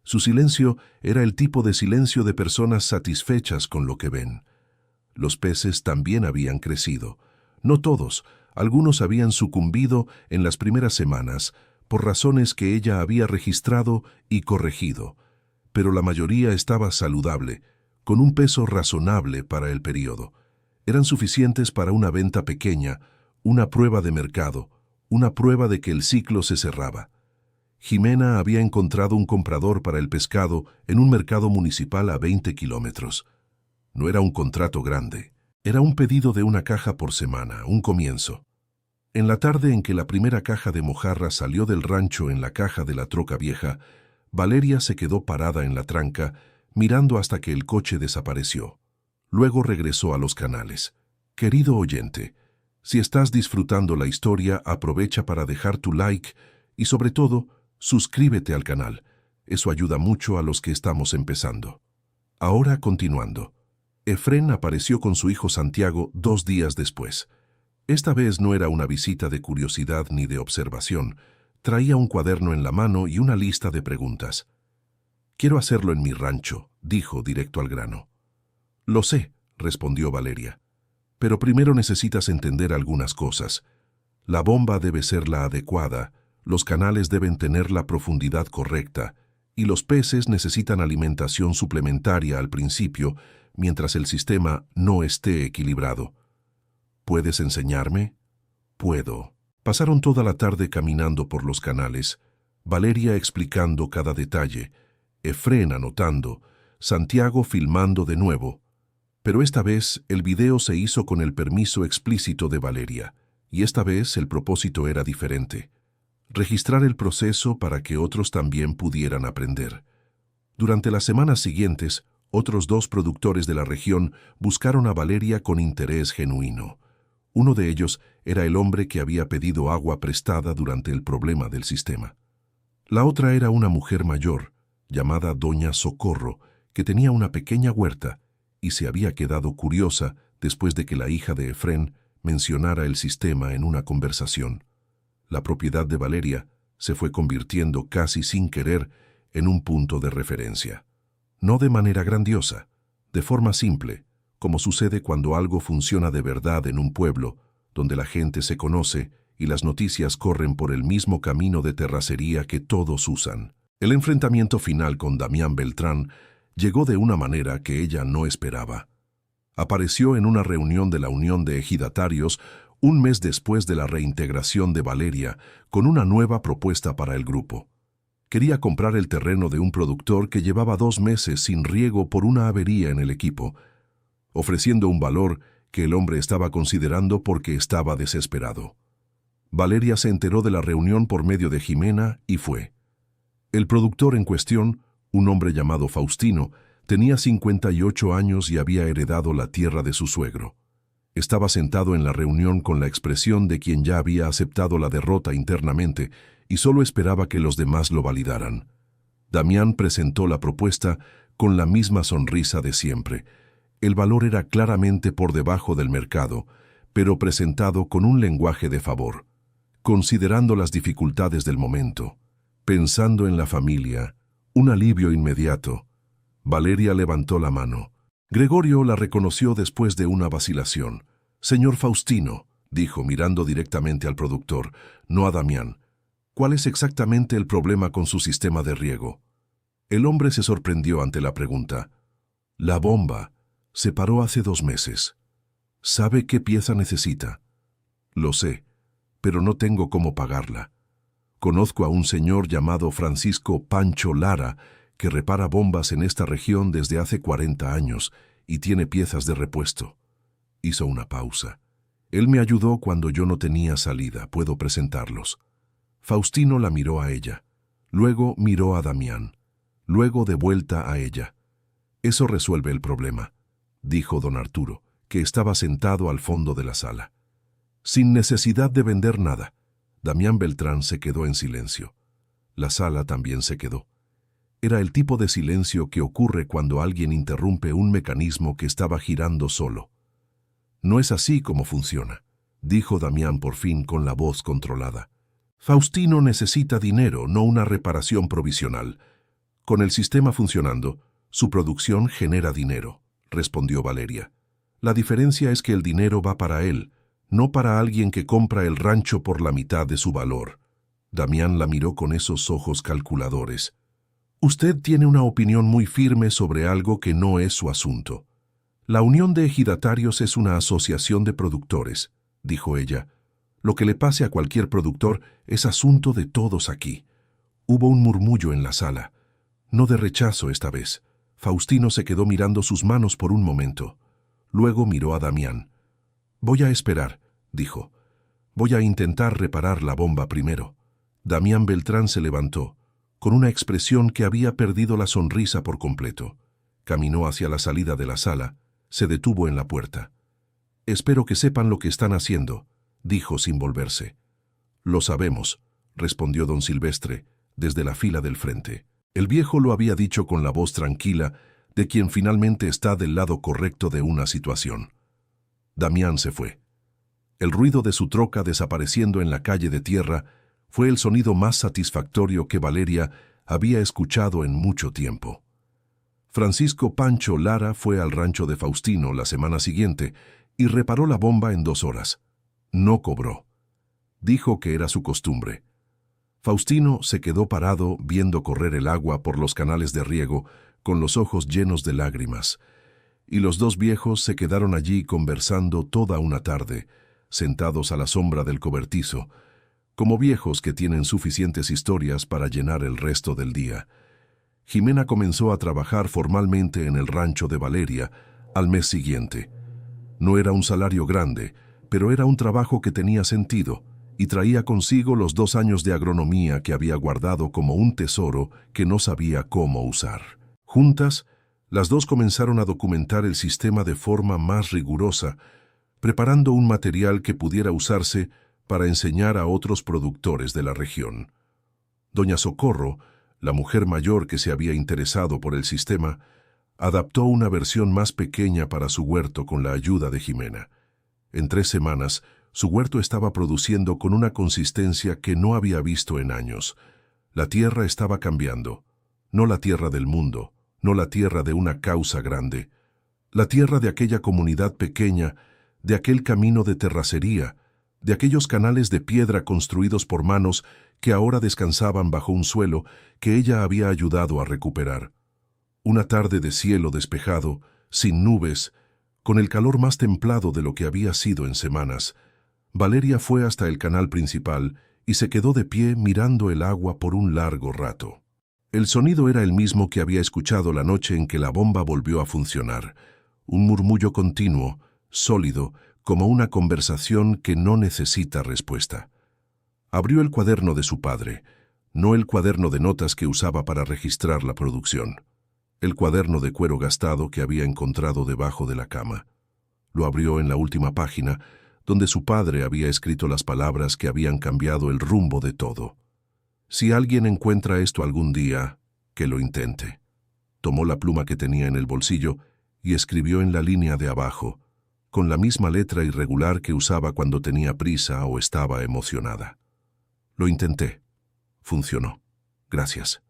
Su silencio era el tipo de silencio de personas satisfechas con lo que ven. Los peces también habían crecido. No todos, algunos habían sucumbido en las primeras semanas por razones que ella había registrado y corregido, pero la mayoría estaba saludable, con un peso razonable para el periodo. Eran suficientes para una venta pequeña, una prueba de mercado, una prueba de que el ciclo se cerraba. Jimena había encontrado un comprador para el pescado en un mercado municipal a 20 kilómetros. No era un contrato grande, era un pedido de una caja por semana, un comienzo. En la tarde en que la primera caja de mojarra salió del rancho en la caja de la troca vieja, Valeria se quedó parada en la tranca, mirando hasta que el coche desapareció. Luego regresó a los canales. Querido oyente, si estás disfrutando la historia, aprovecha para dejar tu like y, sobre todo, suscríbete al canal. Eso ayuda mucho a los que estamos empezando. Ahora, continuando. Efrén apareció con su hijo Santiago 2 días después. Esta vez no era una visita de curiosidad ni de observación. Traía un cuaderno en la mano y una lista de preguntas. «Quiero hacerlo en mi rancho», dijo directo al grano. «Lo sé», respondió Valeria. «Pero primero necesitas entender algunas cosas. La bomba debe ser la adecuada, los canales deben tener la profundidad correcta, y los peces necesitan alimentación suplementaria al principio, mientras el sistema no esté equilibrado. ¿Puedes enseñarme?» «Puedo». Pasaron toda la tarde caminando por los canales, Valeria explicando cada detalle, Efrén anotando, Santiago filmando de nuevo. Pero esta vez el video se hizo con el permiso explícito de Valeria, y esta vez el propósito era diferente: registrar el proceso para que otros también pudieran aprender. Durante las semanas siguientes, otros 2 productores de la región buscaron a Valeria con interés genuino. Uno de ellos era el hombre que había pedido agua prestada durante el problema del sistema. La otra era una mujer mayor, llamada Doña Socorro, que tenía una pequeña huerta y se había quedado curiosa después de que la hija de Efrén mencionara el sistema en una conversación. La propiedad de Valeria se fue convirtiendo casi sin querer en un punto de referencia. No de manera grandiosa, de forma simple, como sucede cuando algo funciona de verdad en un pueblo, donde la gente se conoce y las noticias corren por el mismo camino de terracería que todos usan. El enfrentamiento final con Damián Beltrán llegó de una manera que ella no esperaba. Apareció en una reunión de la Unión de Ejidatarios un mes después de la reintegración de Valeria, con una nueva propuesta para el grupo. Quería comprar el terreno de un productor que llevaba 2 meses sin riego por una avería en el equipo, ofreciendo un valor que el hombre estaba considerando porque estaba desesperado. Valeria se enteró de la reunión por medio de Jimena y fue. El productor en cuestión, un hombre llamado Faustino, tenía 58 años y había heredado la tierra de su suegro. Estaba sentado en la reunión con la expresión de quien ya había aceptado la derrota internamente y solo esperaba que los demás lo validaran. Damián presentó la propuesta con la misma sonrisa de siempre. El valor era claramente por debajo del mercado, pero presentado con un lenguaje de favor, considerando las dificultades del momento, pensando en la familia, un alivio inmediato. Valeria levantó la mano. Gregorio la reconoció después de una vacilación. «Señor Faustino», dijo mirando directamente al productor, no a Damián, «¿cuál es exactamente el problema con su sistema de riego?» El hombre se sorprendió ante la pregunta. «La bomba se paró hace 2 meses. ¿Sabe qué pieza necesita?» «Lo sé, pero no tengo cómo pagarla. Conozco a un señor llamado Francisco Pancho Lara que repara bombas en esta región desde hace 40 años y tiene piezas de repuesto». Hizo una pausa. «Él me ayudó cuando yo no tenía salida, puedo presentarlos». Faustino la miró a ella, luego miró a Damián, luego de vuelta a ella. «Eso resuelve el problema», dijo don Arturo, que estaba sentado al fondo de la sala. Sin necesidad de vender nada, Damián Beltrán se quedó en silencio. La sala también se quedó. Era el tipo de silencio que ocurre cuando alguien interrumpe un mecanismo que estaba girando solo. «No es así como funciona», dijo Damián por fin con la voz controlada. «Faustino necesita dinero, no una reparación provisional. Con el sistema funcionando, su producción genera dinero», respondió Valeria. «La diferencia es que el dinero va para él, no para alguien que compra el rancho por la mitad de su valor». Damián la miró con esos ojos calculadores. «Usted tiene una opinión muy firme sobre algo que no es su asunto. La Unión de Ejidatarios es una asociación de productores», dijo ella. «Lo que le pase a cualquier productor es asunto de todos aquí». Hubo un murmullo en la sala. No de rechazo esta vez. Faustino se quedó mirando sus manos por un momento. Luego miró a Damián. «Voy a esperar», dijo. «Voy a intentar reparar la bomba primero». Damián Beltrán se levantó, con una expresión que había perdido la sonrisa por completo. Caminó hacia la salida de la sala, se detuvo en la puerta. «Espero que sepan lo que están haciendo», dijo sin volverse. «Lo sabemos», respondió don Silvestre, desde la fila del frente. El viejo lo había dicho con la voz tranquila de quien finalmente está del lado correcto de una situación. Damián se fue. El ruido de su troca desapareciendo en la calle de tierra fue el sonido más satisfactorio que Valeria había escuchado en mucho tiempo. Francisco Pancho Lara fue al rancho de Faustino la semana siguiente y reparó la bomba en 2 horas. No cobró. Dijo que era su costumbre. Faustino se quedó parado viendo correr el agua por los canales de riego con los ojos llenos de lágrimas, y los 2 viejos se quedaron allí conversando toda una tarde, sentados a la sombra del cobertizo, como viejos que tienen suficientes historias para llenar el resto del día. Jimena comenzó a trabajar formalmente en el rancho de Valeria al mes siguiente. No era un salario grande, pero era un trabajo que tenía sentido y traía consigo los 2 años de agronomía que había guardado como un tesoro que no sabía cómo usar. Juntas, las 2 comenzaron a documentar el sistema de forma más rigurosa, preparando un material que pudiera usarse para enseñar a otros productores de la región. Doña Socorro, la mujer mayor que se había interesado por el sistema, adaptó una versión más pequeña para su huerto con la ayuda de Jimena. En 3 semanas, su huerto estaba produciendo con una consistencia que no había visto en años. La tierra estaba cambiando. No la tierra del mundo, no la tierra de una causa grande. La tierra de aquella comunidad pequeña, de aquel camino de terracería, de aquellos canales de piedra construidos por manos que ahora descansaban bajo un suelo que ella había ayudado a recuperar. Una tarde de cielo despejado, sin nubes, con el calor más templado de lo que había sido en semanas, Valeria fue hasta el canal principal y se quedó de pie mirando el agua por un largo rato. El sonido era el mismo que había escuchado la noche en que la bomba volvió a funcionar, un murmullo continuo, sólido, como una conversación que no necesita respuesta. Abrió el cuaderno de su padre, no el cuaderno de notas que usaba para registrar la producción, el cuaderno de cuero gastado que había encontrado debajo de la cama. Lo abrió en la última página, donde su padre había escrito las palabras que habían cambiado el rumbo de todo. «Si alguien encuentra esto algún día, que lo intente». Tomó la pluma que tenía en el bolsillo y escribió en la línea de abajo, con la misma letra irregular que usaba cuando tenía prisa o estaba emocionada. «Lo intenté. Funcionó. Gracias».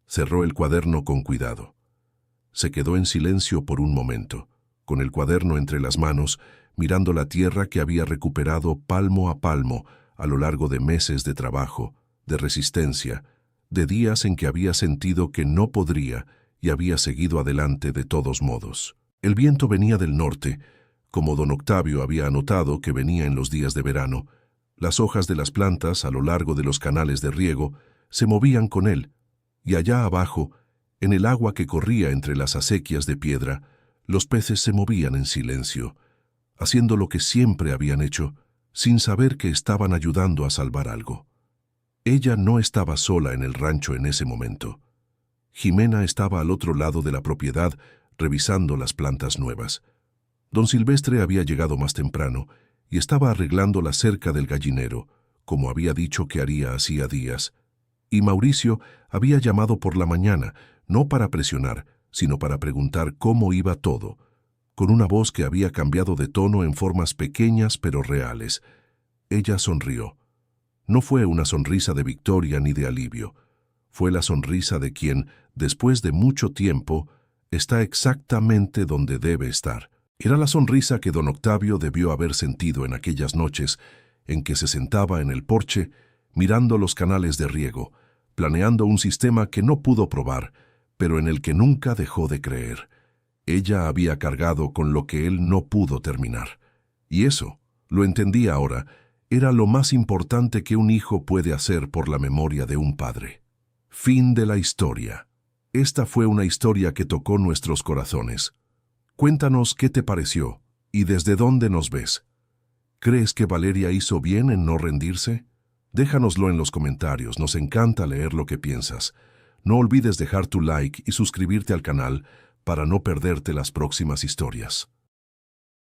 Cerró el cuaderno con cuidado. Se quedó en silencio por un momento, con el cuaderno entre las manos, mirando la tierra que había recuperado palmo a palmo a lo largo de meses de trabajo, de resistencia, de días en que había sentido que no podría y había seguido adelante de todos modos. El viento venía del norte, como don Octavio había anotado que venía en los días de verano. Las hojas de las plantas a lo largo de los canales de riego se movían con él, y allá abajo, en el agua que corría entre las acequias de piedra, los peces se movían en silencio, haciendo lo que siempre habían hecho, sin saber que estaban ayudando a salvar algo. Ella no estaba sola en el rancho en ese momento. Jimena estaba al otro lado de la propiedad, revisando las plantas nuevas. Don Silvestre había llegado más temprano y estaba arreglando la cerca del gallinero, como había dicho que haría hacía días. Y Mauricio había llamado por la mañana, no para presionar, sino para preguntar cómo iba todo, con una voz que había cambiado de tono en formas pequeñas pero reales. Ella sonrió. No fue una sonrisa de victoria ni de alivio. Fue la sonrisa de quien, después de mucho tiempo, está exactamente donde debe estar. Era la sonrisa que don Octavio debió haber sentido en aquellas noches en que se sentaba en el porche, mirando los canales de riego, planeando un sistema que no pudo probar, pero en el que nunca dejó de creer. Ella había cargado con lo que él no pudo terminar. Y eso, lo entendí ahora, era lo más importante que un hijo puede hacer por la memoria de un padre. Fin de la historia. Esta fue una historia que tocó nuestros corazones. Cuéntanos qué te pareció y desde dónde nos ves. ¿Crees que Valeria hizo bien en no rendirse? Déjanoslo en los comentarios, nos encanta leer lo que piensas. No olvides dejar tu like y suscribirte al canal para no perderte las próximas historias.